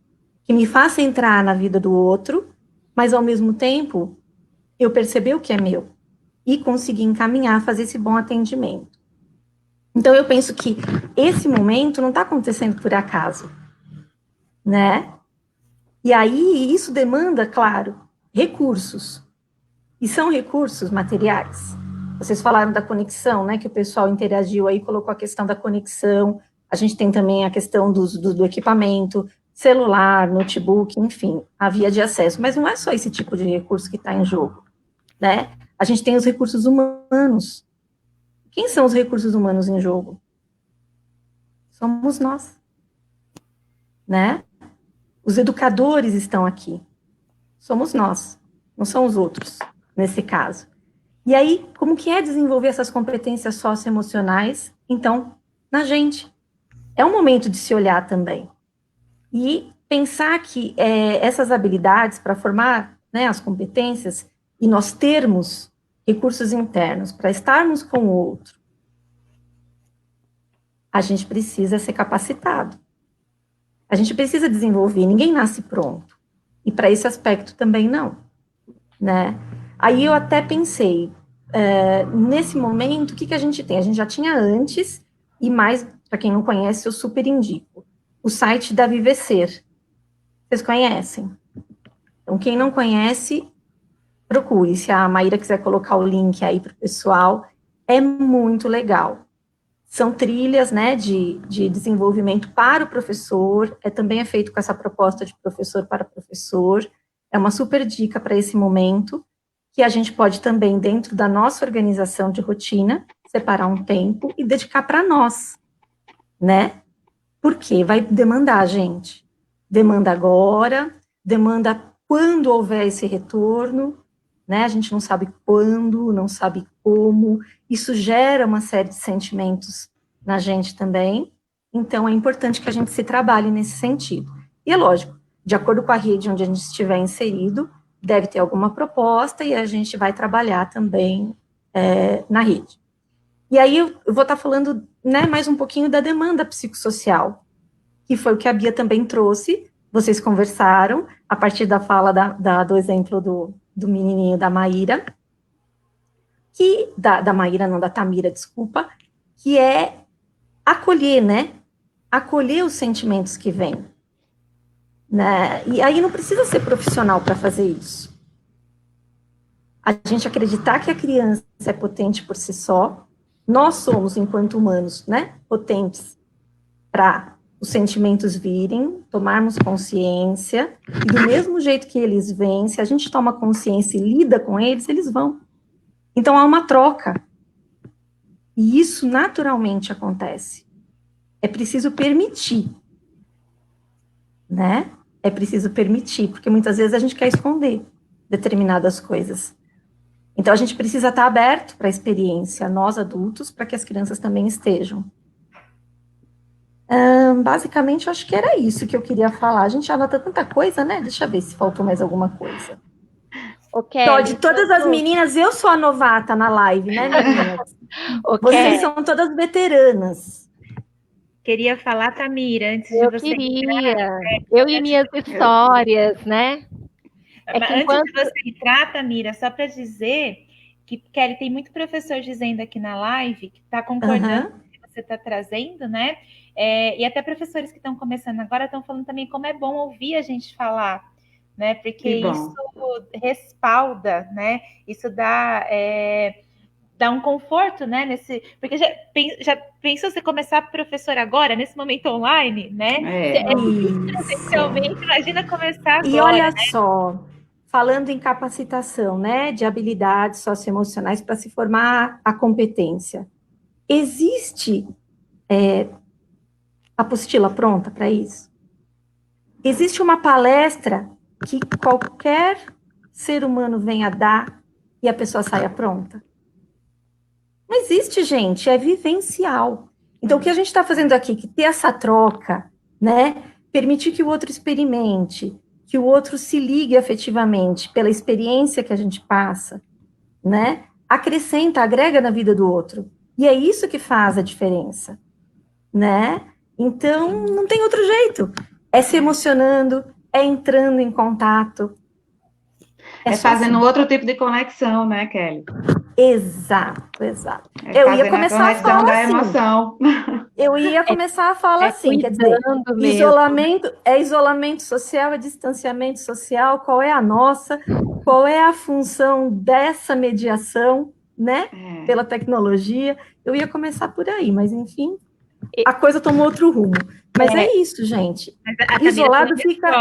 que me faça entrar na vida do outro, mas ao mesmo tempo eu perceber o que é meu e conseguir encaminhar, fazer esse bom atendimento. Então eu penso que esse momento não está acontecendo por acaso, né? E aí isso demanda, claro, recursos. E são recursos materiais. Vocês falaram da conexão, né, que o pessoal interagiu aí, colocou a questão da conexão, a gente tem também a questão do equipamento, celular, notebook, enfim, a via de acesso, mas não é só esse tipo de recurso que está em jogo, né? A gente tem os recursos humanos. Quem são os recursos humanos em jogo? Somos nós, né? Os educadores estão aqui. Somos nós, não são os outros, nesse caso. E aí, como que é desenvolver essas competências socioemocionais? Então, na gente. É um momento de se olhar também. E pensar que essas habilidades para formar, né, as competências e nós termos recursos internos para estarmos com o outro, a gente precisa ser capacitado. A gente precisa desenvolver, ninguém nasce pronto. E para esse aspecto também não, né? Aí eu até pensei, nesse momento, o que a gente tem? A gente já tinha antes, e mais, para quem não conhece, eu super indico, o site da Vivecer. Vocês conhecem? Então, quem não conhece, procure. Se a Maíra quiser colocar o link aí para o pessoal, é muito legal. São trilhas, né, de desenvolvimento para o professor, também é feito com essa proposta de professor para professor, é uma super dica para esse momento, que a gente pode também, dentro da nossa organização de rotina, separar um tempo e dedicar para nós, né? Porque vai demandar, gente. Demanda agora, demanda quando houver esse retorno, né? A gente não sabe quando, não sabe como, isso gera uma série de sentimentos na gente também, então é importante que a gente se trabalhe nesse sentido. E é lógico, de acordo com a rede onde a gente estiver inserido, deve ter alguma proposta e a gente vai trabalhar também na rede. E aí eu vou estar falando, né, mais um pouquinho da demanda psicossocial, que foi o que a Bia também trouxe, vocês conversaram, a partir da fala do exemplo do menininho da Maíra, da Maíra, não, da Tamira, desculpa, que é acolher, né? Acolher os sentimentos que vêm. Né? E aí não precisa ser profissional para fazer isso. A gente acreditar que a criança é potente por si só, nós somos, enquanto humanos, né, potentes para os sentimentos virem, tomarmos consciência, e do mesmo jeito que eles vêm, se a gente toma consciência e lida com eles, eles vão. Então, há uma troca. E isso naturalmente acontece. É preciso permitir, né? É preciso permitir, porque muitas vezes a gente quer esconder determinadas coisas. Então, a gente precisa estar aberto para a experiência, nós adultos, para que as crianças também estejam. Basicamente, eu acho que era isso que eu queria falar. A gente anota tanta coisa, né? Deixa eu ver se faltou mais alguma coisa. Então, de todas as meninas, eu sou a novata na live, né, meninas? Vocês são todas veteranas. Queria falar, Tamira, antes de Eu você queria. Eu e minhas histórias, né? Antes de você entrar, Tamira, só para dizer que, Kelly, tem muito professor dizendo aqui na live que está concordando com o que você está trazendo, né? E até professores que estão começando agora estão falando também como é bom ouvir a gente falar, né? Porque isso respalda, né? Isso dá um conforto, né? Porque já pensou você começar professor agora, nesse momento online, né? Presencialmente, imagina começar agora. E olha só, falando em capacitação, né, de habilidades socioemocionais para se formar a competência, existe apostila pronta para isso? Existe uma palestra que qualquer ser humano venha dar e a pessoa saia pronta? Não existe, gente, é vivencial. Então, o que a gente está fazendo aqui, que ter essa troca, né, permitir que o outro experimente, que o outro se ligue afetivamente pela experiência que a gente passa, né, acrescenta, agrega na vida do outro. E é isso que faz a diferença, né? Então, não tem outro jeito. É se emocionando, é entrando em contato. É fazendo outro tipo de conexão, né, Kelly? Exato. Eu ia começar a falar da assim. Emoção. Eu ia começar a falar assim, quer dizer, isolamento social, é distanciamento social, qual é a nossa, qual é a função dessa mediação, né, pela tecnologia. Eu ia começar por aí, mas enfim, a coisa tomou outro rumo. Mas é isso, gente. Isolado fica...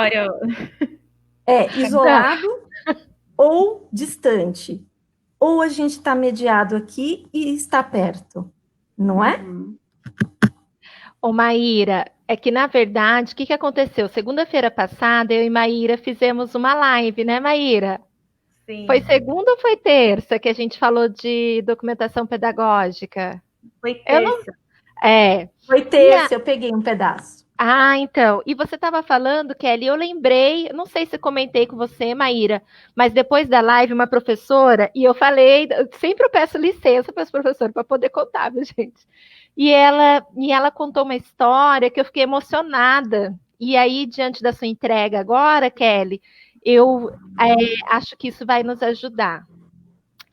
isolado ou distante. Ou a gente está mediado aqui e está perto, não é? Ô, Maíra, é que, na verdade, o que aconteceu? Segunda-feira passada, eu e Maíra fizemos uma live, né, Maíra? Sim. Foi segunda ou foi terça que a gente falou de documentação pedagógica? Foi terça. Foi terça, eu peguei um pedaço. Ah, então. E você estava falando, Kelly, eu lembrei, não sei se comentei com você, Maíra, mas depois da live, uma professora, e eu falei, sempre eu peço licença para as professoras para poder contar, viu, gente? E ela contou uma história que eu fiquei emocionada. E aí, diante da sua entrega agora, Kelly, eu acho que isso vai nos ajudar.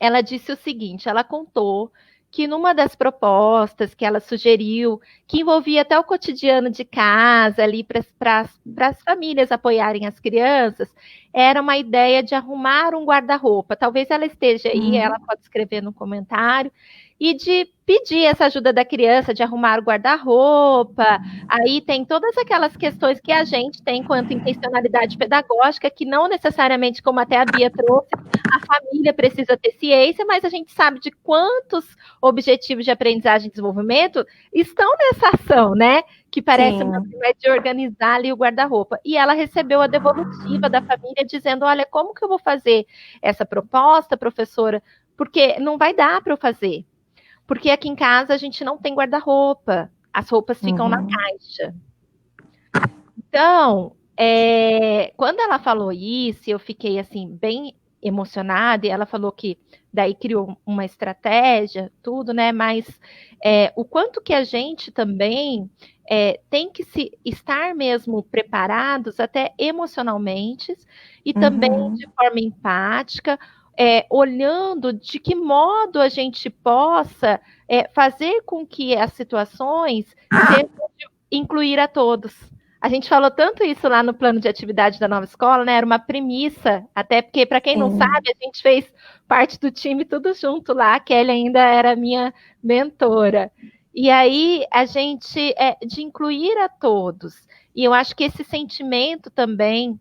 Ela disse o seguinte, ela contou que numa das propostas que ela sugeriu, que envolvia até o cotidiano de casa ali para as famílias apoiarem as crianças, era uma ideia de arrumar um guarda-roupa. Talvez ela esteja aí, ela pode escrever no comentário, e de pedir essa ajuda da criança de arrumar o guarda-roupa. Aí tem todas aquelas questões que a gente tem quanto intencionalidade pedagógica, que não necessariamente, como até a Bia trouxe, a família precisa ter ciência, mas a gente sabe de quantos objetivos de aprendizagem e desenvolvimento estão nessa ação, né? Que parece uma de organizar ali o guarda-roupa. E ela recebeu a devolutiva da família dizendo, olha, como que eu vou fazer essa proposta, professora? Porque não vai dar para eu fazer. Porque aqui em casa a gente não tem guarda-roupa. As roupas ficam na caixa. Então, quando ela falou isso, eu fiquei assim, bem emocionada, e ela falou que daí criou uma estratégia, tudo, né? Mas o quanto que a gente também tem que estar mesmo preparados, até emocionalmente, e também de forma empática, olhando de que modo a gente possa fazer com que as situações sejam de incluir a todos. A gente falou tanto isso lá no plano de atividade da nova escola, né? Era uma premissa, até porque, para quem não sabe, a gente fez parte do time tudo junto lá, a Kelly ainda era minha mentora. E aí, a gente, de incluir a todos. E eu acho que esse sentimento também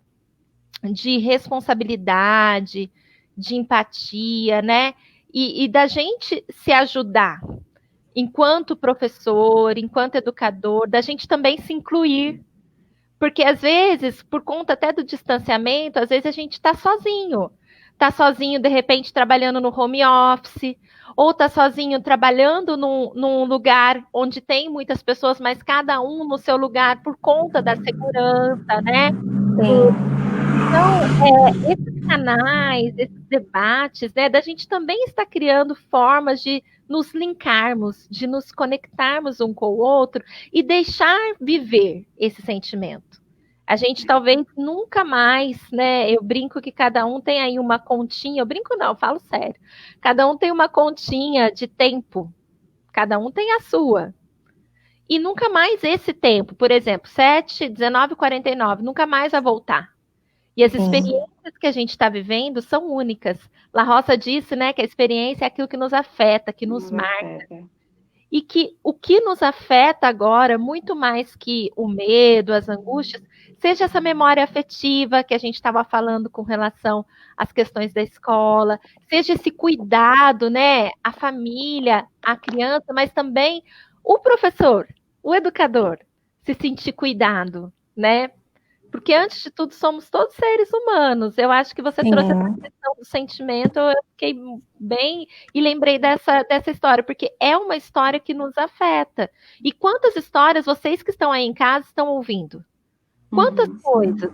de responsabilidade, de empatia, né? e da gente se ajudar, enquanto professor, enquanto educador, da gente também se incluir. Porque, às vezes, por conta até do distanciamento, às vezes a gente está sozinho. Está sozinho, de repente, trabalhando no home office, ou está sozinho trabalhando num lugar onde tem muitas pessoas, mas cada um no seu lugar por conta da segurança, né? Então, esses canais, esses debates, né, da gente também estar criando formas de nos linkarmos, de nos conectarmos um com o outro e deixar viver esse sentimento. A gente talvez nunca mais, né? Eu brinco que cada um tem aí uma continha, eu brinco não, eu falo sério. Cada um tem uma continha de tempo, cada um tem a sua. E nunca mais esse tempo, por exemplo, 7, 19, 49, nunca mais vai voltar. E as experiências que a gente está vivendo são únicas. La Roça disse, né, que a experiência é aquilo que nos afeta, que nos marca. E que o que nos afeta agora, muito mais que o medo, as angústias, seja essa memória afetiva que a gente estava falando com relação às questões da escola, seja esse cuidado, né, a família, a criança, mas também o professor, o educador, se sentir cuidado, né? Porque, antes de tudo, somos todos seres humanos. Eu acho que você trouxe essa questão do sentimento, eu fiquei bem e lembrei dessa história, porque é uma história que nos afeta. E quantas histórias vocês que estão aí em casa estão ouvindo? Quantas coisas,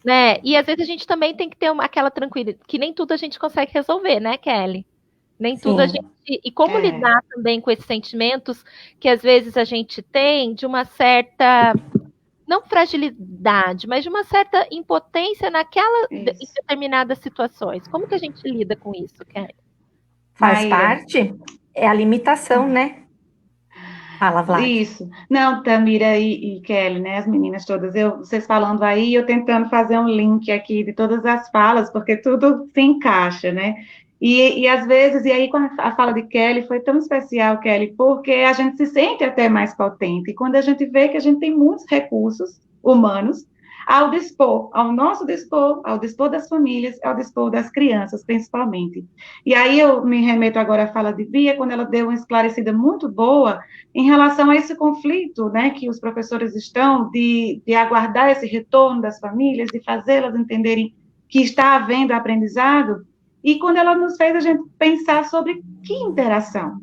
né? E, às vezes, a gente também tem que ter aquela tranquilidade, que nem tudo a gente consegue resolver, né, Kelly? Nem tudo a gente... E como lidar também com esses sentimentos que, às vezes, a gente tem de uma certa... não fragilidade, mas de uma certa impotência em determinadas situações. Como que a gente lida com isso, Kelly? Faz parte, é a limitação, né? Fala, Vlad. Isso. Não, Tamira e Kelly, né, as meninas todas, vocês falando aí, eu tentando fazer um link aqui de todas as falas, porque tudo se encaixa, né? E às vezes, e aí com a fala de Kelly foi tão especial, Kelly, porque a gente se sente até mais potente, e quando a gente vê que a gente tem muitos recursos humanos ao dispor, ao nosso dispor, ao dispor das famílias, ao dispor das crianças, principalmente. E aí eu me remeto agora à fala de Bia, quando ela deu uma esclarecida muito boa em relação a esse conflito, né, que os professores estão, de aguardar esse retorno das famílias, de fazê-las entenderem que está havendo aprendizado. E quando ela nos fez a gente pensar sobre que interação,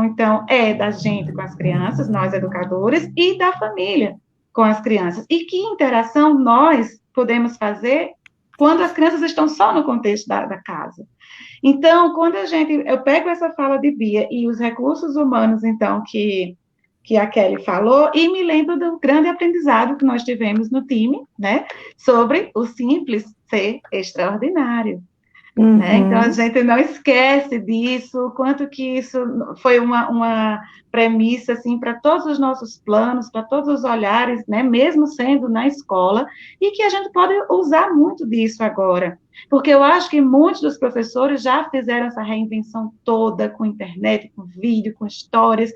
então, é da gente com as crianças, nós educadores, e da família com as crianças. E que interação nós podemos fazer quando as crianças estão só no contexto da casa. Então, quando eu pego essa fala de Bia e os recursos humanos, então, que a Kelly falou, e me lembro do grande aprendizado que nós tivemos no time, né, sobre o simples ser extraordinário. Né? Então, a gente não esquece disso, quanto que isso foi uma premissa, assim, para todos os nossos planos, para todos os olhares, né, mesmo sendo na escola, e que a gente pode usar muito disso agora, porque eu acho que muitos dos professores já fizeram essa reinvenção toda com internet, com vídeo, com histórias,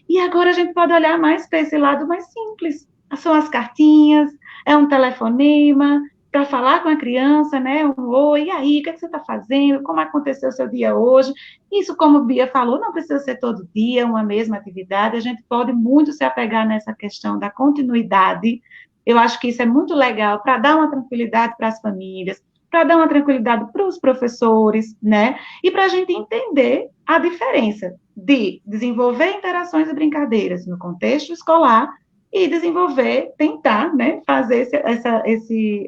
e agora a gente pode olhar mais para esse lado mais simples, são as cartinhas, é um telefonema, para falar com a criança, né, oi, e aí, o que você está fazendo, como aconteceu o seu dia hoje, isso, como a Bia falou, não precisa ser todo dia uma mesma atividade, a gente pode muito se apegar nessa questão da continuidade, eu acho que isso é muito legal, para dar uma tranquilidade para as famílias, para dar uma tranquilidade para os professores, né, e para a gente entender a diferença de desenvolver interações e brincadeiras no contexto escolar, e desenvolver, tentar, né, fazer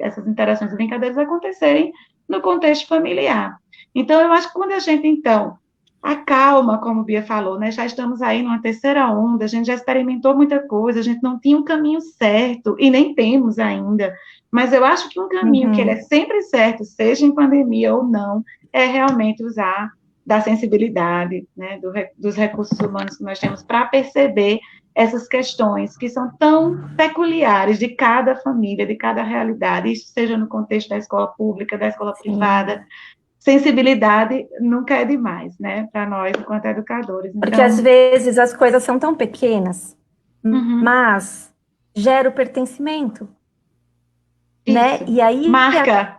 essas interações e brincadeiras acontecerem no contexto familiar. Então, eu acho que quando a gente, então, acalma, como a Bia falou, né, já estamos aí numa terceira onda, a gente já experimentou muita coisa, a gente não tinha um caminho certo, e nem temos ainda, mas eu acho que um caminho que ele é sempre certo, seja em pandemia ou não, é realmente usar da sensibilidade, né, dos recursos humanos que nós temos para perceber essas questões que são tão peculiares de cada família, de cada realidade, isso seja no contexto da escola pública, da escola privada, sensibilidade nunca é demais, né, para nós, enquanto educadores. Então... Porque, às vezes, as coisas são tão pequenas, mas gera o pertencimento, né, e aí... Marca,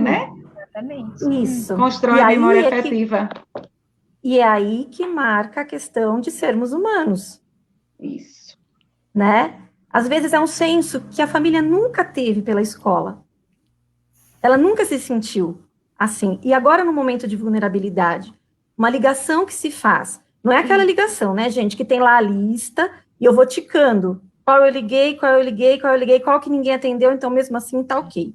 né? Exatamente. Isso. Constrói E a aí memória é que- afetiva. E é aí que marca a questão de sermos humanos, Isso. né? Às vezes é um senso que a família nunca teve pela escola. Ela nunca se sentiu assim. E agora, no momento de vulnerabilidade, uma ligação que se faz. Não é aquela ligação, né, gente, que tem lá a lista e eu vou ticando. Qual eu liguei, qual eu liguei, qual eu liguei, qual que ninguém atendeu, então mesmo assim tá ok.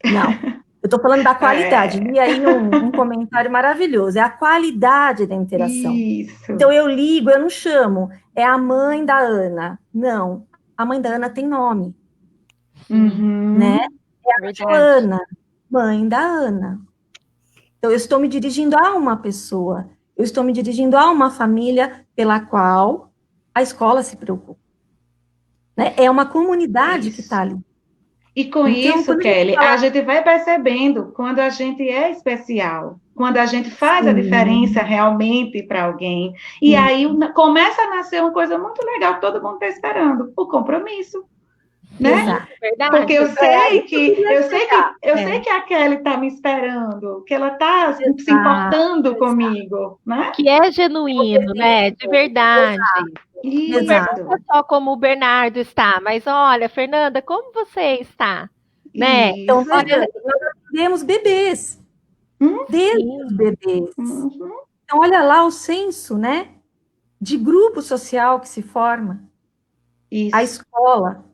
Não. Eu estou falando da qualidade. E aí um comentário maravilhoso. É a qualidade da interação. Isso. Então eu ligo, eu não chamo. É a mãe da Ana. Não. A mãe da Ana tem nome, Uhum. né? É a Verdade. Joana, mãe da Ana. Então eu estou me dirigindo a uma pessoa. Eu estou me dirigindo a uma família pela qual a escola se preocupa. Né? É uma comunidade que está ali. E com Então, isso, quando a gente Kelly, fala- a gente vai percebendo quando a gente é especial, quando a gente faz a Sim. diferença realmente para alguém. E Sim. aí começa a nascer uma coisa muito legal que todo mundo está esperando, o compromisso. Né? Exato. Verdade. Porque eu sei chegar. sei que a Kelly está me esperando, que ela está se Exato, importando comigo, né? Que é genuíno, né? De verdade. Não Exato. pergunta só como o Bernardo está, mas olha, Fernanda, como você está? Né? Então, Isso. veja, nós atendemos bebês, desde Sim. os bebês. Uhum. Então, olha lá o senso, né, de grupo social que se forma, Isso. a escola,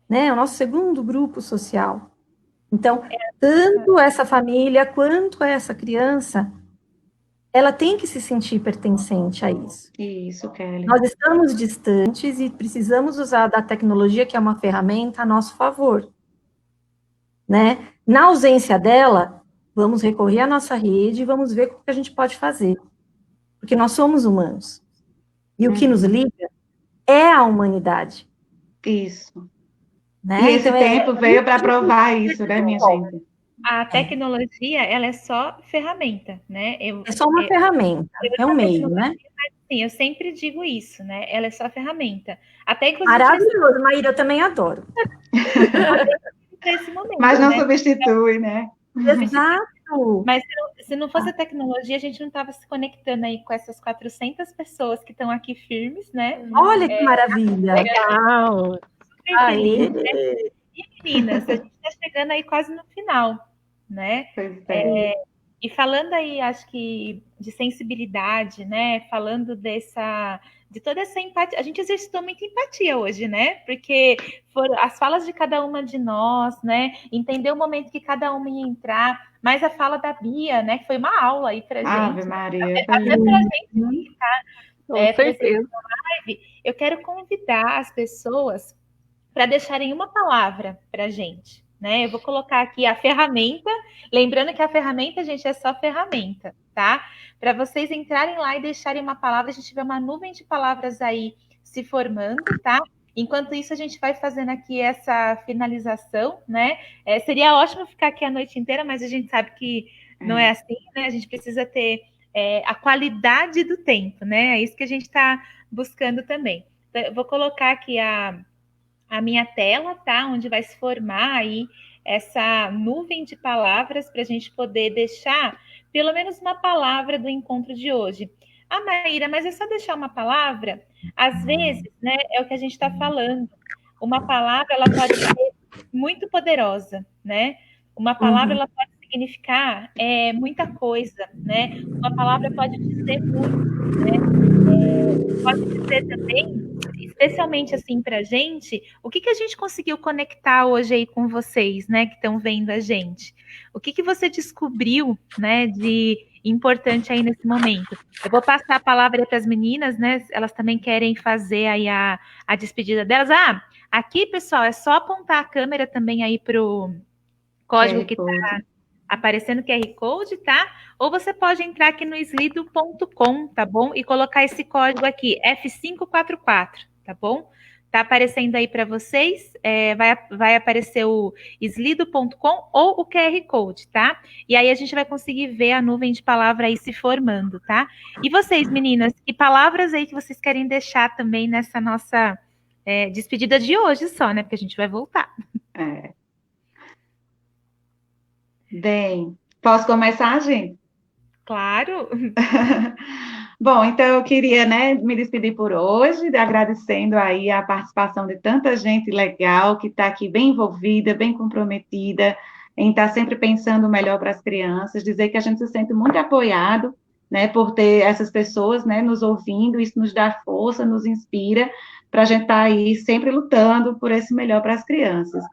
né, o nosso segundo grupo social. Então, tanto essa família quanto essa criança, ela tem que se sentir pertencente a isso. Isso, Kelly. Nós estamos distantes e precisamos usar da tecnologia, que é uma ferramenta, a nosso favor. Né? Na ausência dela, vamos recorrer à nossa rede e vamos ver o que a gente pode fazer. Porque nós somos humanos. E o que nos liga é a humanidade. Isso. Né? E esse Então, tempo veio para provar isso, né, minha gente? A tecnologia, ela é só ferramenta, né? É só uma ferramenta, é um meio, né? Sim, eu sempre digo isso, né? Ela é só ferramenta. Até inclusive Maravilhoso, Maíra, eu também adoro. nesse momento, Mas não né? substitui, né? Exato. Mas se não fosse a tecnologia, a gente não estava se conectando aí com essas 400 pessoas que estão aqui firmes, né? Olha que maravilha. Legal. Super feliz, Aê. né? E meninas, a gente está chegando aí quase no final, né? Pois é. E falando aí, acho que de sensibilidade, né? Falando de toda essa empatia. A gente exercitou muita empatia hoje, né? Porque foram as falas de cada uma de nós, né? Entender o momento que cada uma ia entrar, mas a fala da Bia, né? Que foi uma aula aí pra Ave gente. Maria. Até pra gente, tá? Com certeza. Eu quero convidar as pessoas para deixarem uma palavra para a gente, né? Eu vou colocar aqui a ferramenta, lembrando que a ferramenta, gente, é só ferramenta, tá? Para vocês entrarem lá e deixarem uma palavra, a gente tiver uma nuvem de palavras aí se formando, tá? Enquanto isso, a gente vai fazendo aqui essa finalização, né? Seria ótimo ficar aqui a noite inteira, mas a gente sabe que não é assim, né? A gente precisa ter a qualidade do tempo, né? É isso que a gente está buscando também. Então, eu vou colocar aqui a minha tela, tá? Onde vai se formar aí essa nuvem de palavras para a gente poder deixar pelo menos uma palavra do encontro de hoje. Ah, Maíra, mas é só deixar uma palavra? Às vezes, né, é o que a gente está falando. Uma palavra, ela pode ser muito poderosa, né? Uma palavra, ela pode significar muita coisa, né? Uma palavra pode dizer muito, né? Pode dizer também, especialmente assim para a gente, o que a gente conseguiu conectar hoje aí com vocês, né, que estão vendo a gente? O que você descobriu, né, de importante aí nesse momento? Eu vou passar a palavra para as meninas, né, elas também querem fazer aí a despedida delas. Ah, aqui, pessoal, é só apontar a câmera também aí para o código que está aparecendo, QR Code, tá? Ou você pode entrar aqui no slido.com, tá bom? E colocar esse código aqui, F544, tá bom? Tá aparecendo aí para vocês, vai aparecer o slido.com ou o QR Code, tá? E aí a gente vai conseguir ver a nuvem de palavra aí se formando, tá? E vocês, meninas, que palavras aí que vocês querem deixar também nessa nossa despedida de hoje só, né? Porque a gente vai voltar. Bem, Posso começar, gente? Claro. Bom, então eu queria, né, me despedir por hoje, agradecendo aí a participação de tanta gente legal que está aqui bem envolvida, bem comprometida, em estar sempre pensando o melhor para as crianças, dizer que a gente se sente muito apoiado, né, por ter essas pessoas, né, nos ouvindo, isso nos dá força, nos inspira para a gente estar aí sempre lutando por esse melhor para as crianças.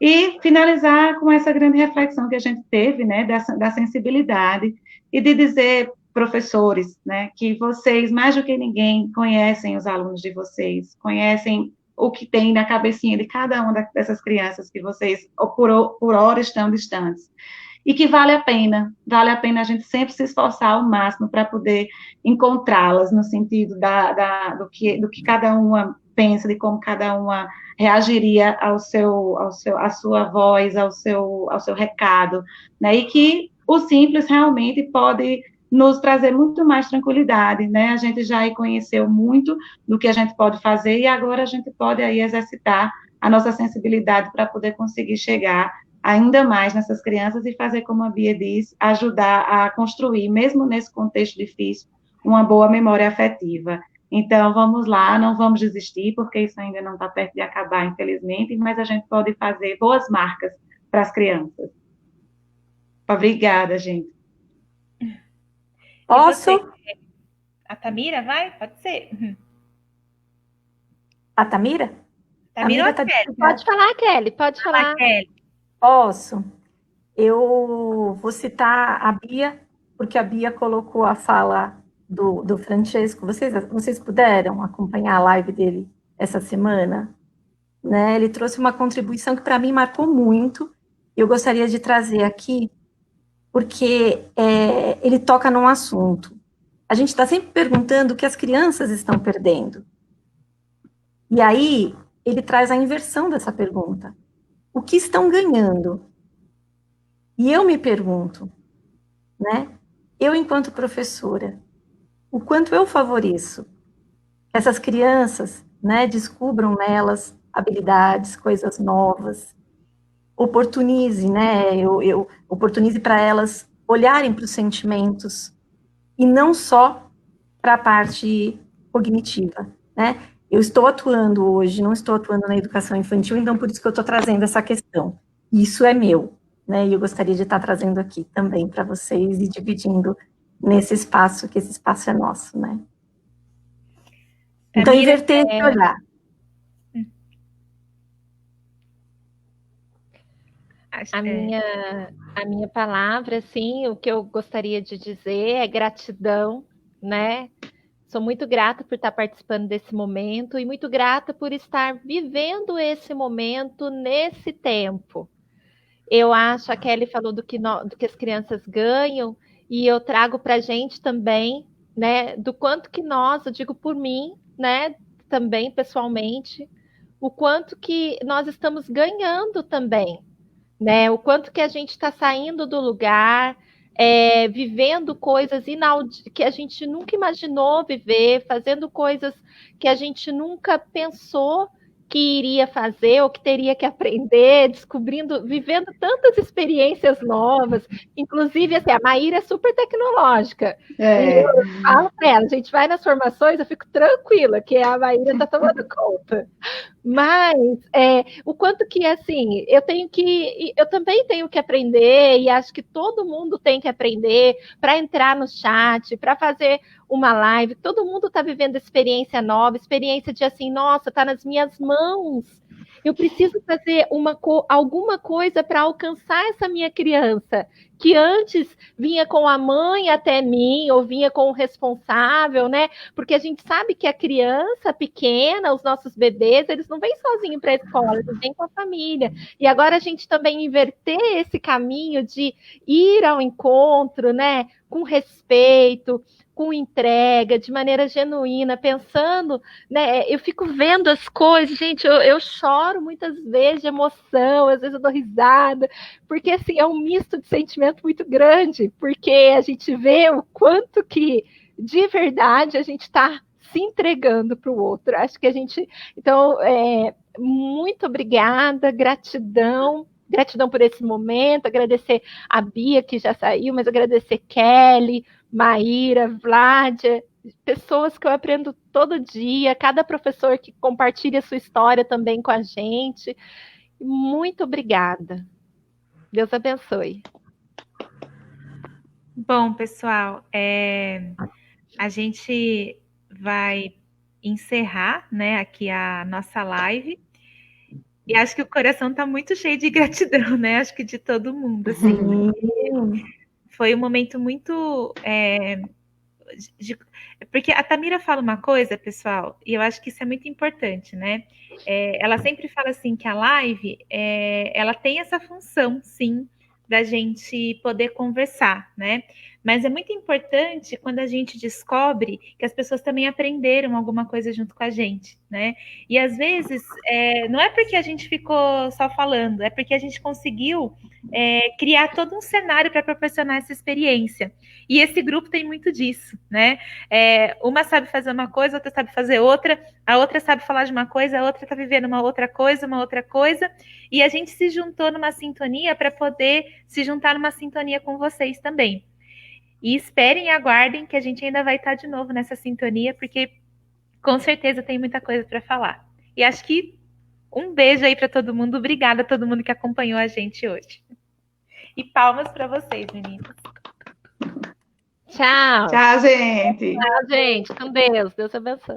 E finalizar com essa grande reflexão que a gente teve, né, da sensibilidade e de dizer, professores, né, que vocês, mais do que ninguém, conhecem os alunos de vocês, conhecem o que tem na cabecinha de cada uma dessas crianças que vocês, por hora, estão distantes. E que vale a pena a gente sempre se esforçar ao máximo para poder encontrá-las no sentido do que cada uma pensa, de como cada uma reagiria à sua voz, ao seu recado, né, e que o simples realmente pode nos trazer muito mais tranquilidade, né? A gente já aí conheceu muito do que a gente pode fazer e agora a gente pode aí exercitar a nossa sensibilidade para poder conseguir chegar ainda mais nessas crianças e fazer, como a Bia diz, ajudar a construir, mesmo nesse contexto difícil, uma boa memória afetiva. Então, vamos lá, não vamos desistir, porque isso ainda não está perto de acabar, infelizmente, mas a gente pode fazer boas marcas para as crianças. Obrigada, gente. Posso? A Tamira vai? Pode ser. A Tamira? Tamira tá... Pode falar, Kelly, pode falar. Kelly. Posso. Eu vou citar a Bia, porque a Bia colocou a fala do Francesco. Vocês puderam acompanhar a live dele essa semana? Né? Ele trouxe uma contribuição que para mim marcou muito. Eu gostaria de trazer aqui, porque ele toca num assunto. A gente está sempre perguntando o que as crianças estão perdendo. E aí, ele traz a inversão dessa pergunta. O que estão ganhando? E eu me pergunto, né? Eu, enquanto professora, o quanto eu favoreço que essas crianças, né, descubram nelas habilidades, coisas novas, oportunize, né? Eu oportunize para elas olharem para os sentimentos e não só para a parte cognitiva, né? Eu estou atuando hoje, não estou atuando na educação infantil, então por isso que eu estou trazendo essa questão. Isso é meu, né? E eu gostaria de estar trazendo aqui também para vocês e dividindo nesse espaço, que esse espaço é nosso, né? Então, inverter esse olhar. A minha palavra, assim, o que eu gostaria de dizer é gratidão, né? Sou muito grata por estar participando desse momento e muito grata por estar vivendo esse momento nesse tempo. Eu acho, a Kelly falou do que as crianças ganham, e eu trago para a gente também, né, do quanto que nós, eu digo por mim, né, também pessoalmente, o quanto que nós estamos ganhando também, né, o quanto que a gente está saindo do lugar, vivendo coisas que a gente nunca imaginou viver, fazendo coisas que a gente nunca pensou que iria fazer ou que teria que aprender, vivendo tantas experiências novas, inclusive assim, a Maíra é super tecnológica. E eu falo para ela, a gente vai nas formações, eu fico tranquila, que a Maíra está tomando conta. Mas o quanto que, assim, eu também tenho que aprender, e acho que todo mundo tem que aprender para entrar no chat, para fazer uma live. Todo mundo está vivendo experiência nova, experiência de assim, nossa, está nas minhas mãos. Eu preciso fazer alguma coisa para alcançar essa minha criança, que antes vinha com a mãe até mim, ou vinha com o responsável, né? Porque a gente sabe que a criança pequena, os nossos bebês, eles não vêm sozinhos para a escola, eles vêm com a família. E agora a gente também inverter esse caminho de ir ao encontro, né? Com respeito, com entrega, de maneira genuína, pensando, né? Eu fico vendo as coisas, gente, eu choro muitas vezes de emoção, às vezes eu dou risada, porque assim, é um misto de sentimento muito grande, porque a gente vê o quanto que, de verdade, a gente está se entregando para o outro. Acho que a gente... Então, muito obrigada, gratidão gratidão por esse momento, agradecer a Bia, que já saiu, mas agradecer Kelly, Maíra, Vládia, pessoas que eu aprendo todo dia, cada professor que compartilha a sua história também com a gente. Muito obrigada. Deus abençoe. Bom, pessoal, a gente vai encerrar, né, aqui a nossa live. E acho que o coração está muito cheio de gratidão, né? Acho que de todo mundo, assim. Foi um momento muito... porque a Tamira fala uma coisa, pessoal, e eu acho que isso é muito importante, né? Ela sempre fala assim que a live, ela tem essa função, sim, da gente poder conversar, né? Mas é muito importante quando a gente descobre que as pessoas também aprenderam alguma coisa junto com a gente, né? E às vezes não é porque a gente ficou só falando, é porque a gente conseguiu criar todo um cenário para proporcionar essa experiência. E esse grupo tem muito disso, né? Uma sabe fazer uma coisa, a outra sabe fazer outra, a outra sabe falar de uma coisa, a outra está vivendo uma outra coisa, e a gente se juntou numa sintonia para poder se juntar numa sintonia com vocês também. E esperem e aguardem que a gente ainda vai estar de novo nessa sintonia, porque com certeza tem muita coisa para falar. E acho que um beijo aí para todo mundo, obrigada a todo mundo que acompanhou a gente hoje. E palmas para vocês, meninas. Tchau. Tchau, gente. Tchau, gente. Com Deus. Deus abençoe.